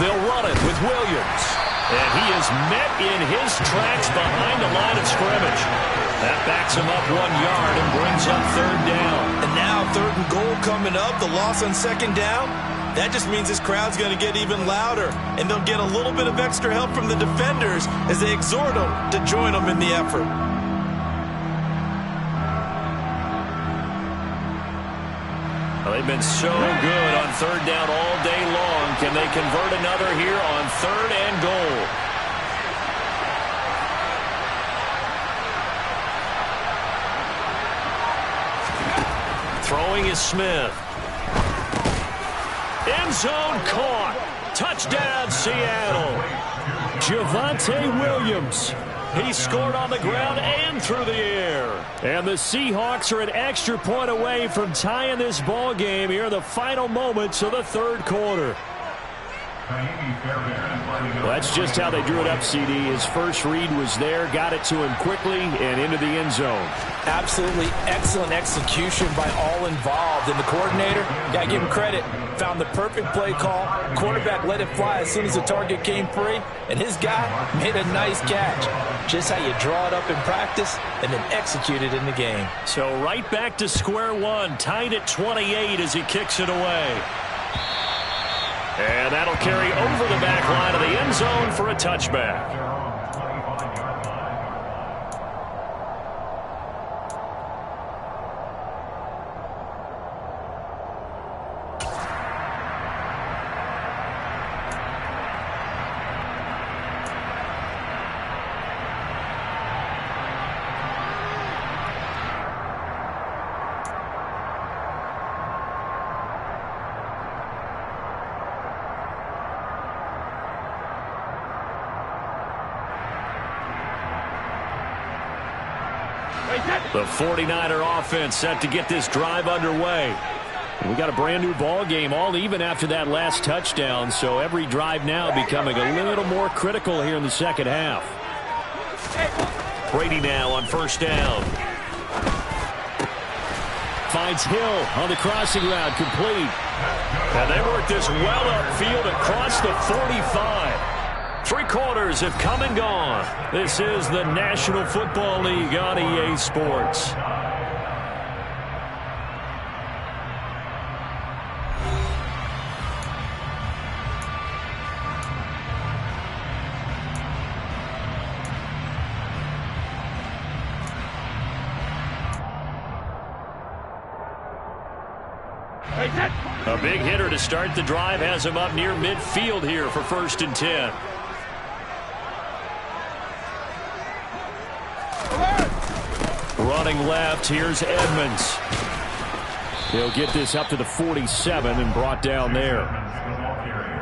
They'll run it with Williams. And he is met in his tracks behind the line of scrimmage. That backs him up 1 yard and brings up third down. And now 3rd and goal coming up, the loss on 2nd down. That just means this crowd's going to get even louder, and they'll get a little bit of extra help from the defenders as they exhort them to join them in the effort. Well, they've been so good on 3rd down all day long. Can they convert another here on 3rd and goal? Throwing is Smith. End zone caught. Touchdown, Seattle. Javonte Williams. He scored on the ground and through the air. And the Seahawks are an extra point away from tying this ball game here in the final moments of the 3rd quarter. Well, that's just how they drew it up, CD. His first read was there, got it to him quickly, and into the end zone. Absolutely excellent execution by all involved. And the coordinator, got to give him credit, found the perfect play call. Quarterback let it fly as soon as the target came free, and his guy made a nice catch. Just how you draw it up in practice and then execute it in the game. So right back to square one, tied at 28 as he kicks it away. And that'll carry over the back line of the end zone for a touchback. The 49er offense set to get this drive underway. We got a brand new ball game, all even after that last touchdown, so every drive now becoming a little more critical here in the second half. Brady now on 1st down. Finds Hill on the crossing route, complete. And they work this well upfield across the 45. 3 quarters have come and gone. This is the National Football League on EA Sports. A big hitter to start the drive has him up near midfield here for 1st and 10. Running left, here's Edmonds. He'll get this up to the 47 and brought down there.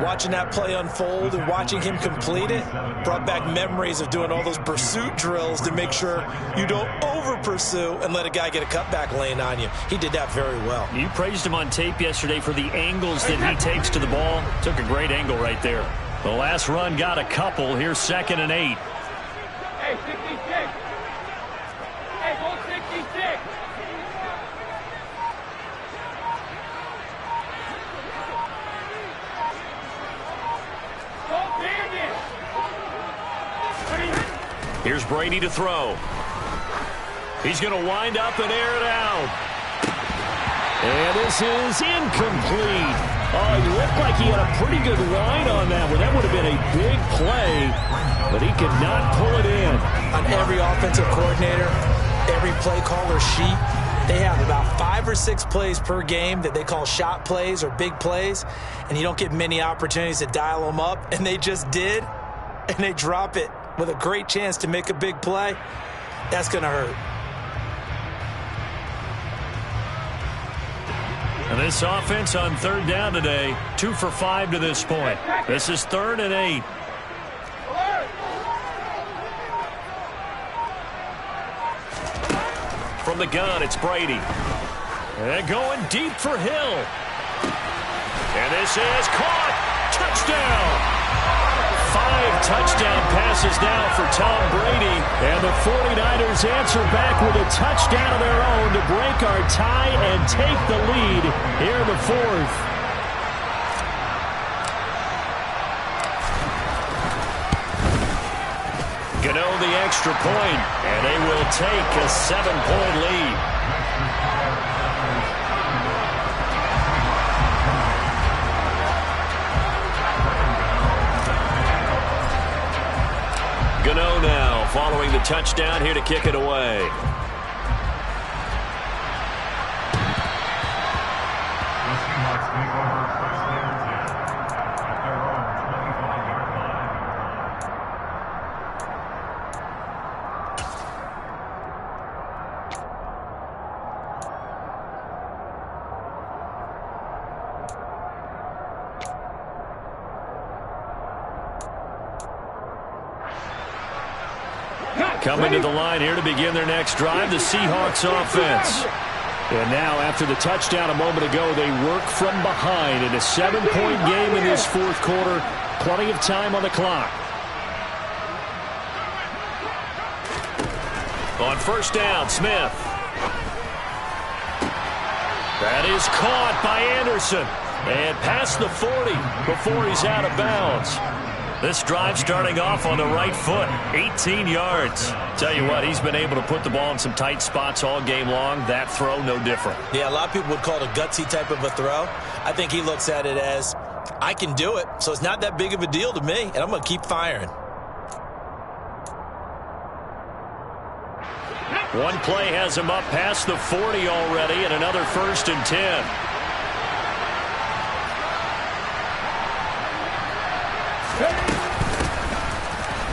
Watching that play unfold and watching him complete it brought back memories of doing all those pursuit drills to make sure you don't over-pursue and let a guy get a cutback lane on you. He did that very well. You praised him on tape yesterday for the angles that he takes to the ball. Took a great angle right there. The last run got a couple. Here's 2nd and 8. Hey, 66. Hey, go 66. Here's Brady to throw. He's going to wind up and air it out. And this is incomplete. Oh, he looked like he had a pretty good line on that one. That would have been a big play, but he could not pull it in. On every offensive coordinator, every play caller sheet, they have about 5 or 6 plays per game that they call shot plays or big plays, and you don't get many opportunities to dial them up, and they just did, and they drop it with a great chance to make a big play. That's going to hurt. And this offense on 3rd down today, 2 for 5 to this point. This is 3rd and 8. From the gun, it's Brady. And going deep for Hill. And this is caught. Touchdown. 5 touchdown passes now for Tom Brady. And the 49ers answer back with a touchdown of their own to break our tie and take the lead here in the 4th. extra point, and they will take a 7-point lead. Gano now following the touchdown here to kick it away. The Seahawks take over first and 10 at their own 25-yard line. Coming to the line here to begin their next drive, the Seahawks offense. And now, after the touchdown a moment ago, they work from behind in a 7-point game in this fourth quarter. Plenty of time on the clock. On first down, Smith. That is caught by Anderson. And past the 40 before he's out of bounds. This drive starting off on the right foot, 18 yards. Tell you what, he's been able to put the ball in some tight spots all game long. That throw, no different. Yeah, a lot of people would call it a gutsy type of a throw. I think he looks at it as, I can do it, so it's not that big of a deal to me, and I'm going to keep firing. One play has him up past the 40 already, and another 1st and 10.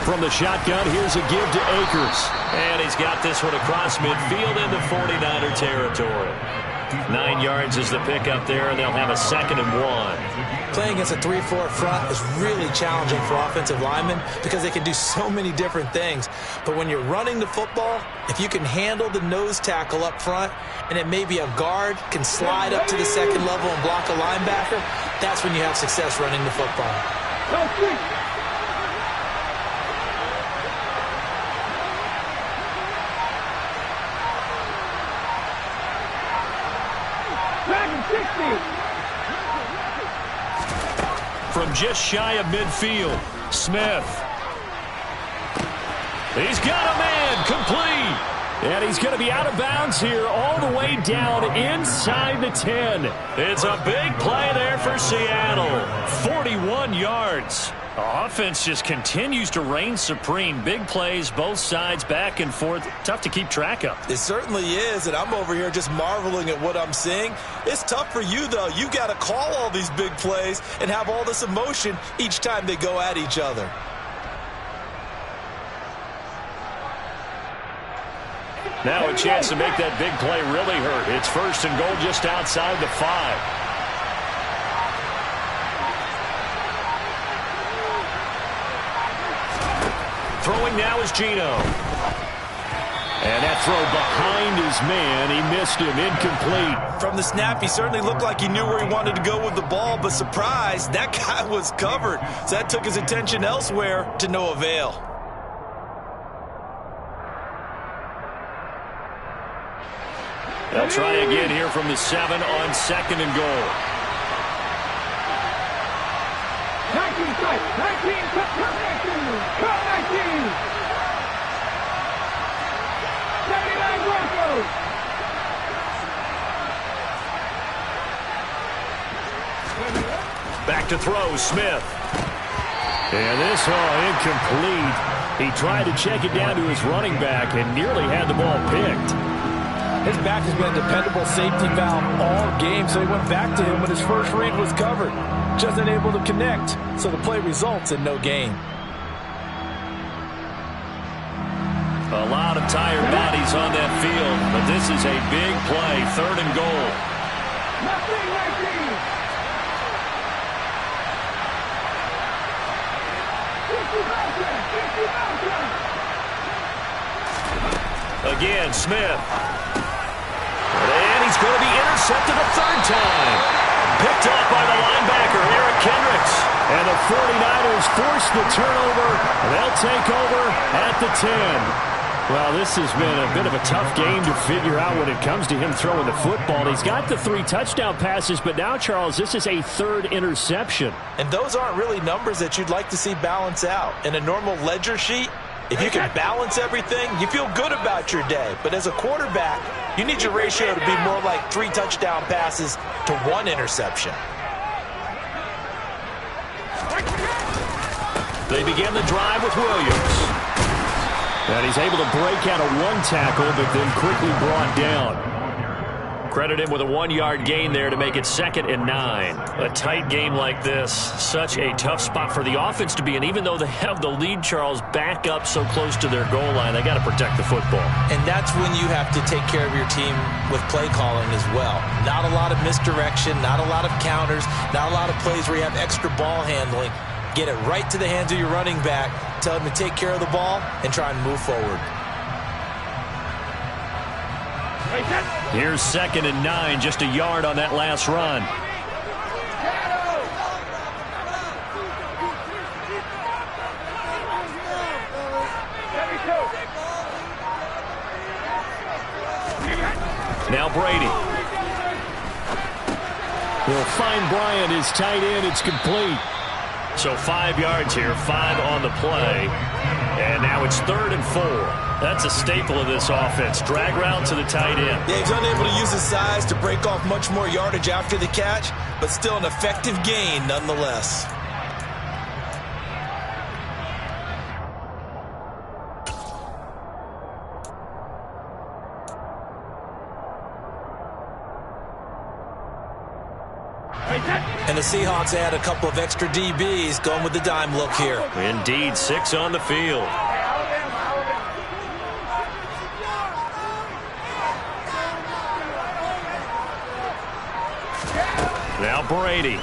From the shotgun, here's a give to Akers. And he's got this one across midfield into 49er territory. 9 yards is the pickup there, and they'll have a 2nd and 1. Playing against a 3-4 front is really challenging for offensive linemen because they can do so many different things. But when you're running the football, if you can handle the nose tackle up front, and then maybe a guard can slide up to the 2nd level and block a linebacker, that's when you have success running the football. From just shy of midfield, Smith. He's got a man, complete. And he's going to be out of bounds here all the way down inside the 10. It's a big play there for Seattle. 41 yards. The offense just continues to reign supreme. Big plays, both sides, back and forth. Tough to keep track of. It certainly is, and I'm over here just marveling at what I'm seeing. It's tough for you, though. You got to call all these big plays and have all this emotion each time they go at each other. Now a chance to make that big play really hurt. It's 1st and goal just outside the 5. Throwing now is Geno. And that throw behind his man. He missed him. Incomplete. From the snap, he certainly looked like he knew where he wanted to go with the ball, but surprise, that guy was covered. So that took his attention elsewhere to no avail. They'll try again here from the 7 on 2nd and goal. 19 strike, 19, cut 19. 79 Broncos. Back to throw, Smith. And this incomplete. He tried to check it down to his running back and nearly had the ball picked. His back has been a dependable safety valve all game, so he went back to him when his first read was covered. Just unable to connect, so the play results in no gain. A lot of tired bodies on that field, but this is a big play, 3rd and goal. Again, Smith. And he's going to be intercepted a 3rd time. Picked off by the linebacker, Eric Kendricks. And the 49ers force the turnover. They'll take over at the 10. Well, this has been a bit of a tough game to figure out when it comes to him throwing the football. He's got the 3 touchdown passes, but now, Charles, this is a 3rd interception. And those aren't really numbers that you'd like to see balance out. In a normal ledger sheet, If you can balance everything, you feel good about your day. But as a quarterback, you need your ratio to be more like 3 touchdown passes to 1 interception. They begin the drive with Williams. And he's able to break out of 1 tackle, but then quickly brought down. Credit him with a 1-yard gain there to make it 2nd and 9. A tight game like this, such a tough spot for the offense to be in. Even though they have the lead, Charles, back up so close to their goal line, they got to protect the football. And that's when you have to take care of your team with play calling as well. Not a lot of misdirection, not a lot of counters, not a lot of plays where you have extra ball handling. Get it right to the hands of your running back, tell him to take care of the ball, and try and move forward. Here's 2nd and 9, just a yard on that last run. Now Brady. He'll find Bryant, his tight end. It's complete. So 5 yards here, 5 on the play. And now it's 3rd and 4. That's a staple of this offense. Drag route to the tight end. Yeah, he's unable to use his size to break off much more yardage after the catch, but still an effective gain nonetheless. And the Seahawks add a couple of extra DBs going with the dime look here. Indeed, 6 on the field. Now Brady.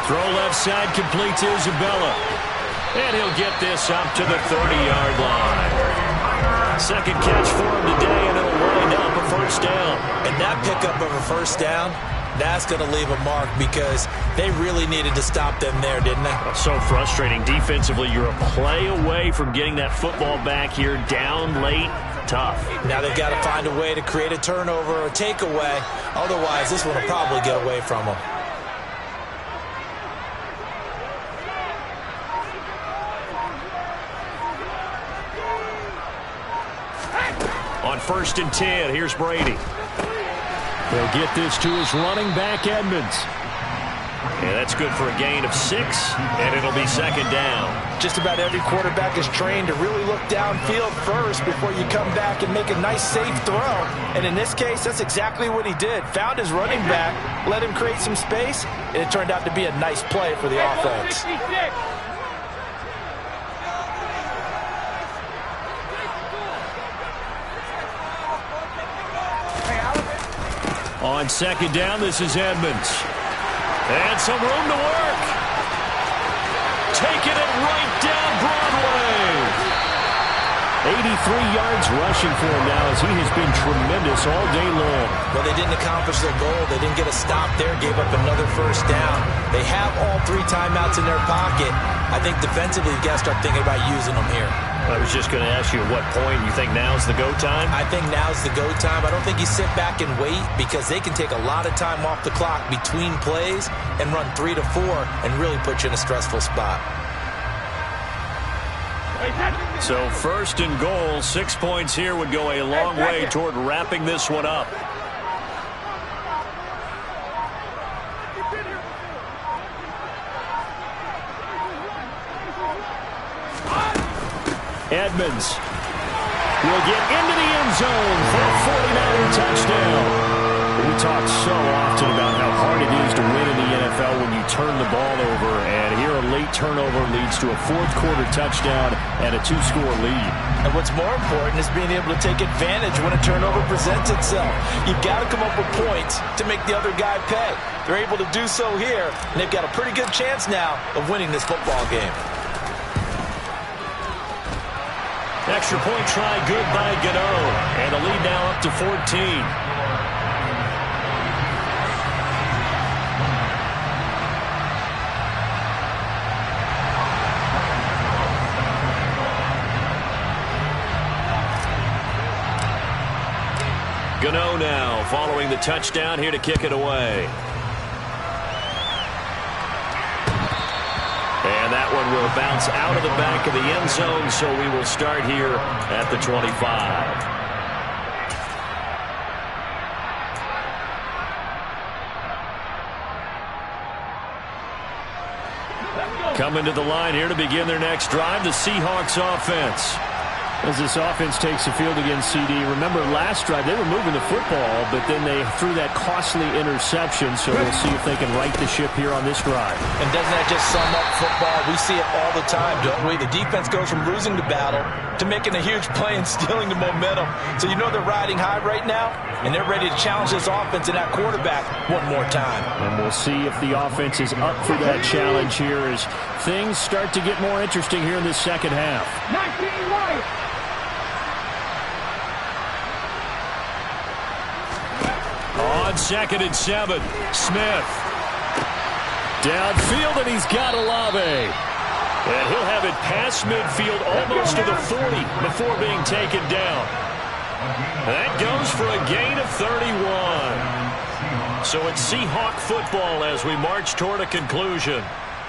Throw left side, complete to Isabella. And he'll get this up to the 30-yard line. Second catch for him today, and it'll wind up a 1st down. And that pickup of a 1st down, that's going to leave a mark because they really needed to stop them there, didn't they? So frustrating. Defensively, you're a play away from getting that football back here down late. Tough. Now they've got to find a way to create a turnover or a takeaway. Otherwise, this one will probably get away from them. On 1st and 10, here's Brady. They'll get this to his running back, Edmonds. Yeah, that's good for a gain of 6, and it'll be 2nd down. Just about every quarterback is trained to really look downfield first before you come back and make a nice, safe throw. And in this case, that's exactly what he did. Found his running back, let him create some space, and it turned out to be a nice play for the offense. On 2nd down, this is Edmonds. And some room to work. Taking it right down Broadway. 83 yards rushing for him now as he has been tremendous all day long. Well, they didn't accomplish their goal. They didn't get a stop there, gave up another 1st down. They have all 3 timeouts in their pocket. I think defensively, you've got to start thinking about using them here. I was just going to ask you at what point you think now's the go time? I think now's the go time. I don't think you sit back and wait because they can take a lot of time off the clock between plays and run 3 to 4 and really put you in a stressful spot. So 1st and goal, 6 points here would go a long way toward wrapping this one up. Edmonds will get into the end zone for a 49er touchdown. We talk so often about how hard it is to win in the NFL when you turn the ball over, and here a late turnover leads to a 4th quarter touchdown and a 2-score lead. And what's more important is being able to take advantage when a turnover presents itself. You've got to come up with points to make the other guy pay. They're able to do so here, and they've got a pretty good chance now of winning this football game. Extra point try good by Gano, and the lead now up to 14. Gano now following the touchdown here to kick it away. And And that one will bounce out of the back of the end zone, so we will start here at the 25. Coming to the line here to begin their next drive, the Seahawks offense. As this offense takes the field against CD, remember last drive they were moving the football, but then they threw that costly interception, so we'll see if they can right the ship here on this drive. And doesn't that just sum up football? We see it all the time, don't we? The defense goes from losing the battle to making a huge play and stealing the momentum. So you know they're riding high right now, and they're ready to challenge this offense and that quarterback one more time. And we'll see if the offense is up for that challenge here as things start to get more interesting here in the second half. 19 right. On 2nd and 7, Smith. Downfield, and he's got Olave. And he'll have it past midfield almost to the 40 before being taken down. That goes for a gain of 31. So it's Seahawk football as we march toward a conclusion.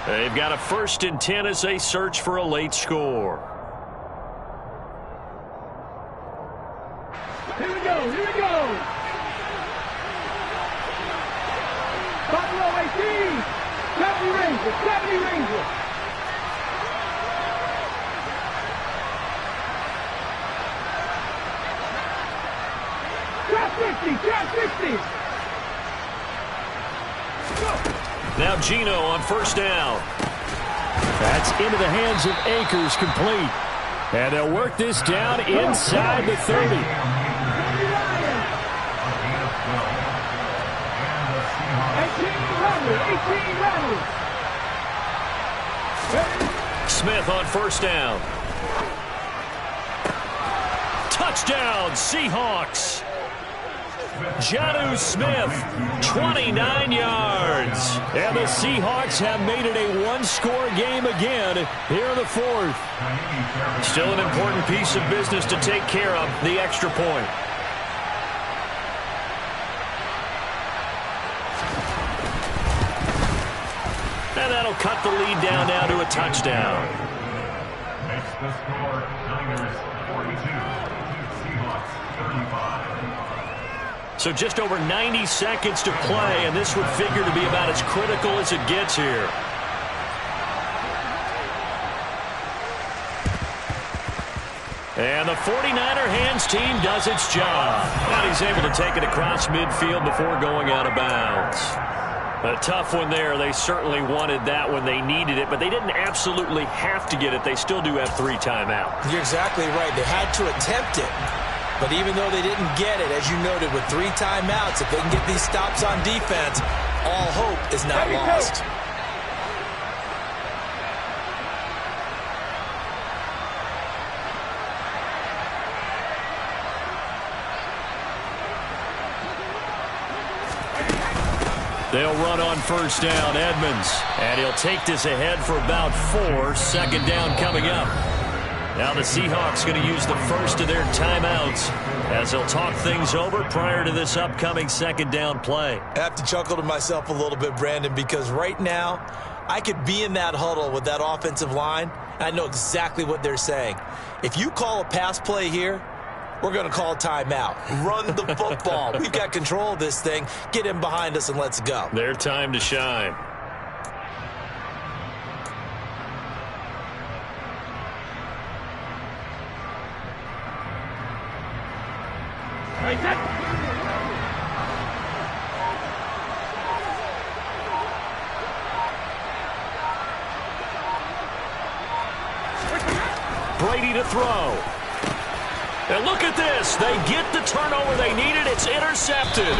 They've got a 1st and 10 as they search for a late score. Here we go, here we go. Buffalo 18, 70 Rangers, 70 Rangers. Trap 50, trap 50. Go. Now Gino on 1st down. That's into the hands of Akers, complete. And they'll work this down inside the 30. Smith on 1st down. Touchdown, Seahawks. Jonnu Smith, 29 yards. And the Seahawks have made it a one-score game again here in the 4th. Still an important piece of business to take care of, the extra point. And that'll cut the lead down now to a touchdown. Makes the score Niners 42, Seahawks 35. So just over 90 seconds to play, and this would figure to be about as critical as it gets here. And the 49er hands team does its job. And he's able to take it across midfield before going out of bounds. A tough one there. They certainly wanted that when they needed it, but they didn't absolutely have to get it. They still do have 3 timeouts. You're exactly right. They had to attempt it. But even though they didn't get it, as you noted, with 3 timeouts, if they can get these stops on defense, all hope is not lost. They'll run on 1st down, Edmonds. And he'll take this ahead for about 4. 2nd down coming up. Now the Seahawks going to use the first of their timeouts as they'll talk things over prior to this upcoming 2nd down play. I have to chuckle to myself a little bit, Brandon, because right now I could be in that huddle with that offensive line. And I know exactly what they're saying. If you call a pass play here, we're going to call timeout. Run the football. We've got control of this thing. Get in behind us and let's go. Their time to shine. Brady to throw. And look at this. They get the turnover they needed. It's intercepted.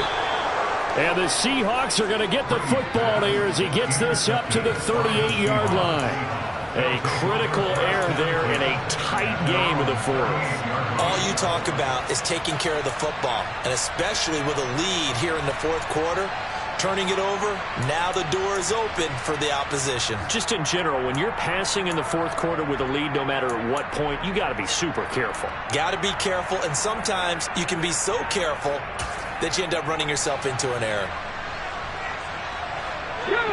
And the Seahawks are going to get the football here as he gets this up to the 38-yard line. A critical error there in a tight game of the 4th. All you talk about is taking care of the football, and especially with a lead here in the 4th quarter. Turning it over, now the door is open for the opposition. Just in general, when you're passing in the 4th quarter with a lead, no matter at what point, you got to be super careful. Got to be careful, and sometimes you can be so careful that you end up running yourself into an error.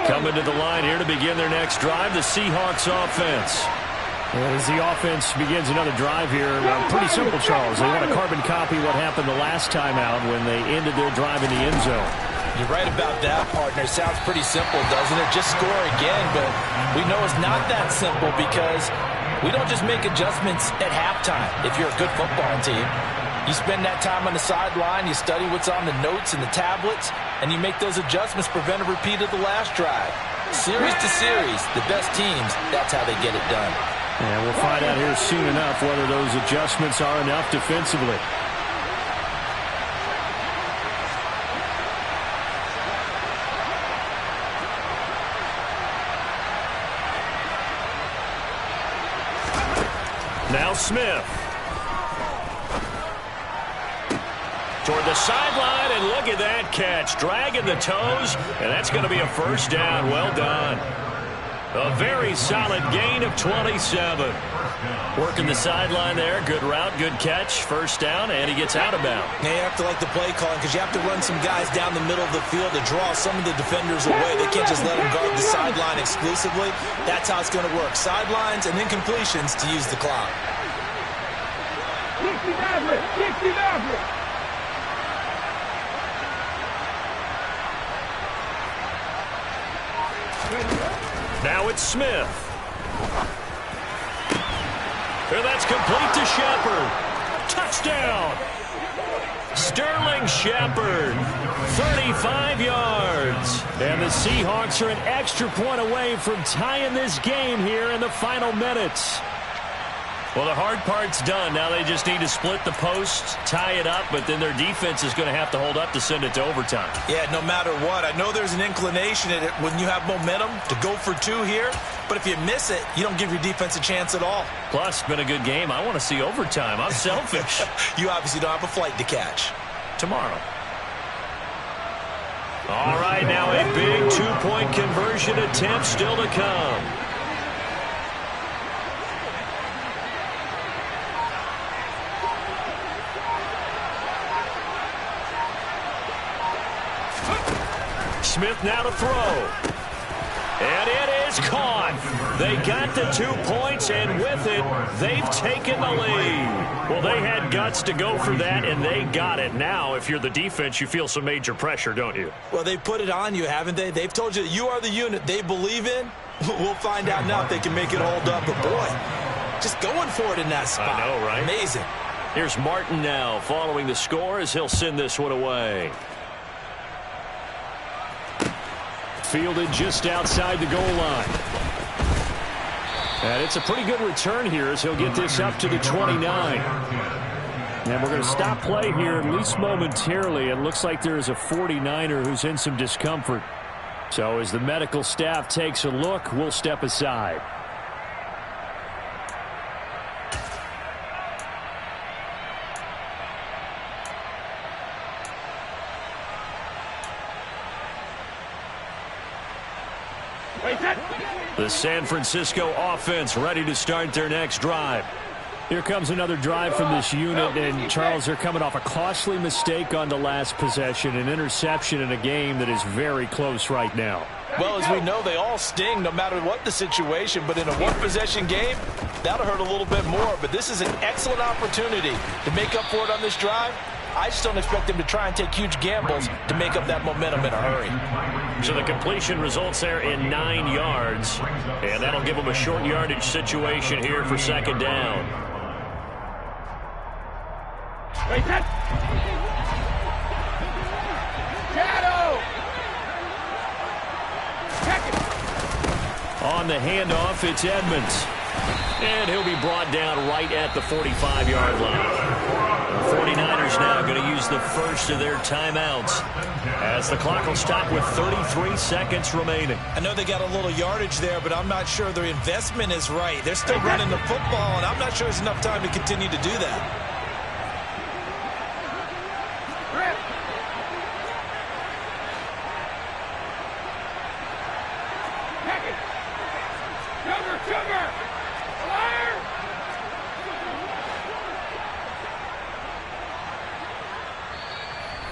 Coming to the line here to begin their next drive, the Seahawks offense. And as the offense begins another drive here, pretty simple, Charles. They want to carbon copy what happened the last time out when they ended their drive in the end zone. You're right about that, partner. Sounds pretty simple, doesn't it? Just score again, but we know it's not that simple because we don't just make adjustments at halftime if you're a good football team. You spend that time on the sideline, you study what's on the notes and the tablets, and you make those adjustments, prevent a repeat of the last drive. Series to series, the best teams, that's how they get it done. And we'll find out here soon enough whether those adjustments are enough defensively. Now Smith. Toward the sideline, and look at that catch. Dragging the toes, and that's going to be a first down. Well done. A very solid gain of 27. Working the sideline there. Good route, good catch. First down, and he gets out of bounds. Yeah, you have to like the play calling because you have to run some guys down the middle of the field to draw some of the defenders away. They can't just let them guard the sideline exclusively. That's how it's going to work. Sidelines and then completions to use the clock. 60. Now it's Smith. And that's complete to Shepard. Touchdown! Sterling Shepard, 35 yards. And the Seahawks are an extra point away from tying this game here in the final minutes. Well, the hard part's done. Now they just need to split the post, tie it up, but then their defense is going to have to hold up to send it to overtime. Yeah, no matter what. I know there's an inclination in it when you have momentum to go for two here, but if you miss it, you don't give your defense a chance at all. Plus, it's been a good game. I want to see overtime. I'm selfish. You obviously don't have a flight to catch. Tomorrow. All right, now a big two-point conversion attempt still to come. Smith now to throw. And it is caught. They got the 2 points, and with it, they've taken the lead. Well, they had guts to go for that, and they got it. Now, if you're the defense, you feel some major pressure, don't you? Well, they put it on you, haven't they? They've told you that you are the unit they believe in. We'll find out now if they can make it hold up. But, boy, just going for it in that spot. I know, right? Amazing. Here's Martin now following the score as he'll send this one away. Fielded just outside the goal line. And it's a pretty good return here as he'll get this up to the 29. And we're going to stop play here, at least momentarily. It looks like there is a 49er who's in some discomfort. So as the medical staff takes a look, we'll step aside. The San Francisco offense ready to start their next drive. Here comes another drive from this unit, and Charles, they're coming off a costly mistake on the last possession, an interception in a game that is very close right now. Well, as we know, they all sting no matter what the situation, but in a one-possession game, that'll hurt a little bit more. But this is an excellent opportunity to make up for it on this drive. I just don't expect them to try and take huge gambles to make up that momentum in a hurry. So the completion results there in 9 yards, and that'll give them a short yardage situation here for second down. Shadow! On the handoff, it's Edmonds. And he'll be brought down right at the 45-yard line. The 49ers now going to use the first of their timeouts as the clock will stop with 33 seconds remaining. I know they got a little yardage there, but I'm not sure their investment is right. They're still running the football, and I'm not sure there's enough time to continue to do that.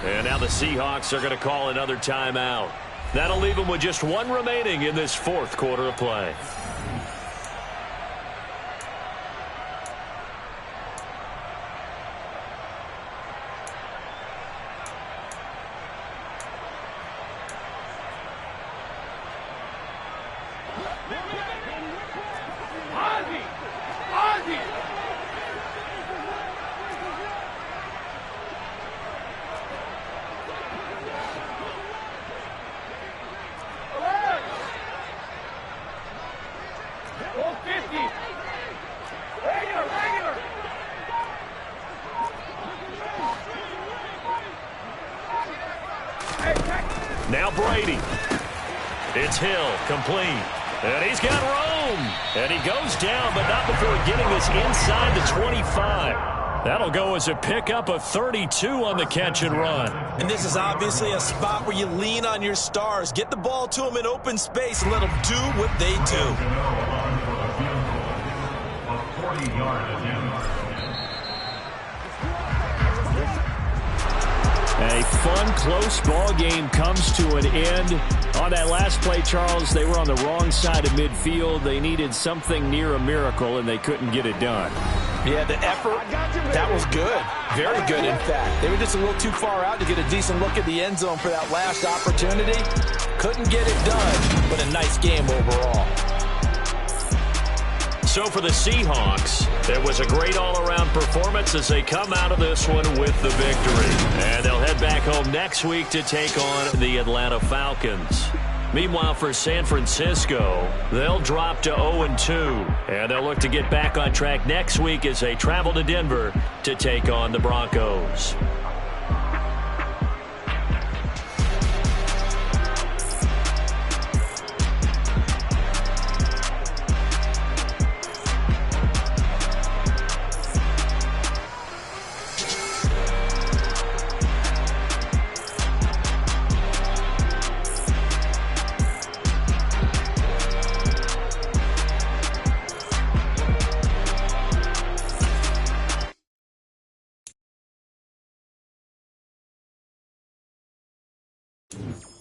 And now the Seahawks are going to call another timeout. That'll leave them with just one remaining in this fourth quarter of play. Now Brady. It's Hill, complete. And he's got room. And he goes down, but not before getting this inside the 25. That'll go as a pickup of 32 on the catch and run. And this is obviously a spot where you lean on your stars. Get the ball to them in open space and let them do what they do. A 40-yard attempt. A fun, close ball game comes to an end. On that last play, Charles, they were on the wrong side of midfield. They needed something near a miracle, and they couldn't get it done. Yeah, the effort, that was good. Very good, in fact. They were just a little too far out to get a decent look at the end zone for that last opportunity. Couldn't get it done, but a nice game overall. So for the Seahawks, it was a great all-around performance as they come out of this one with the victory. And they'll head back home next week to take on the Atlanta Falcons. Meanwhile, for San Francisco, they'll drop to 0-2. And they'll look to get back on track next week as they travel to Denver to take on the Broncos. you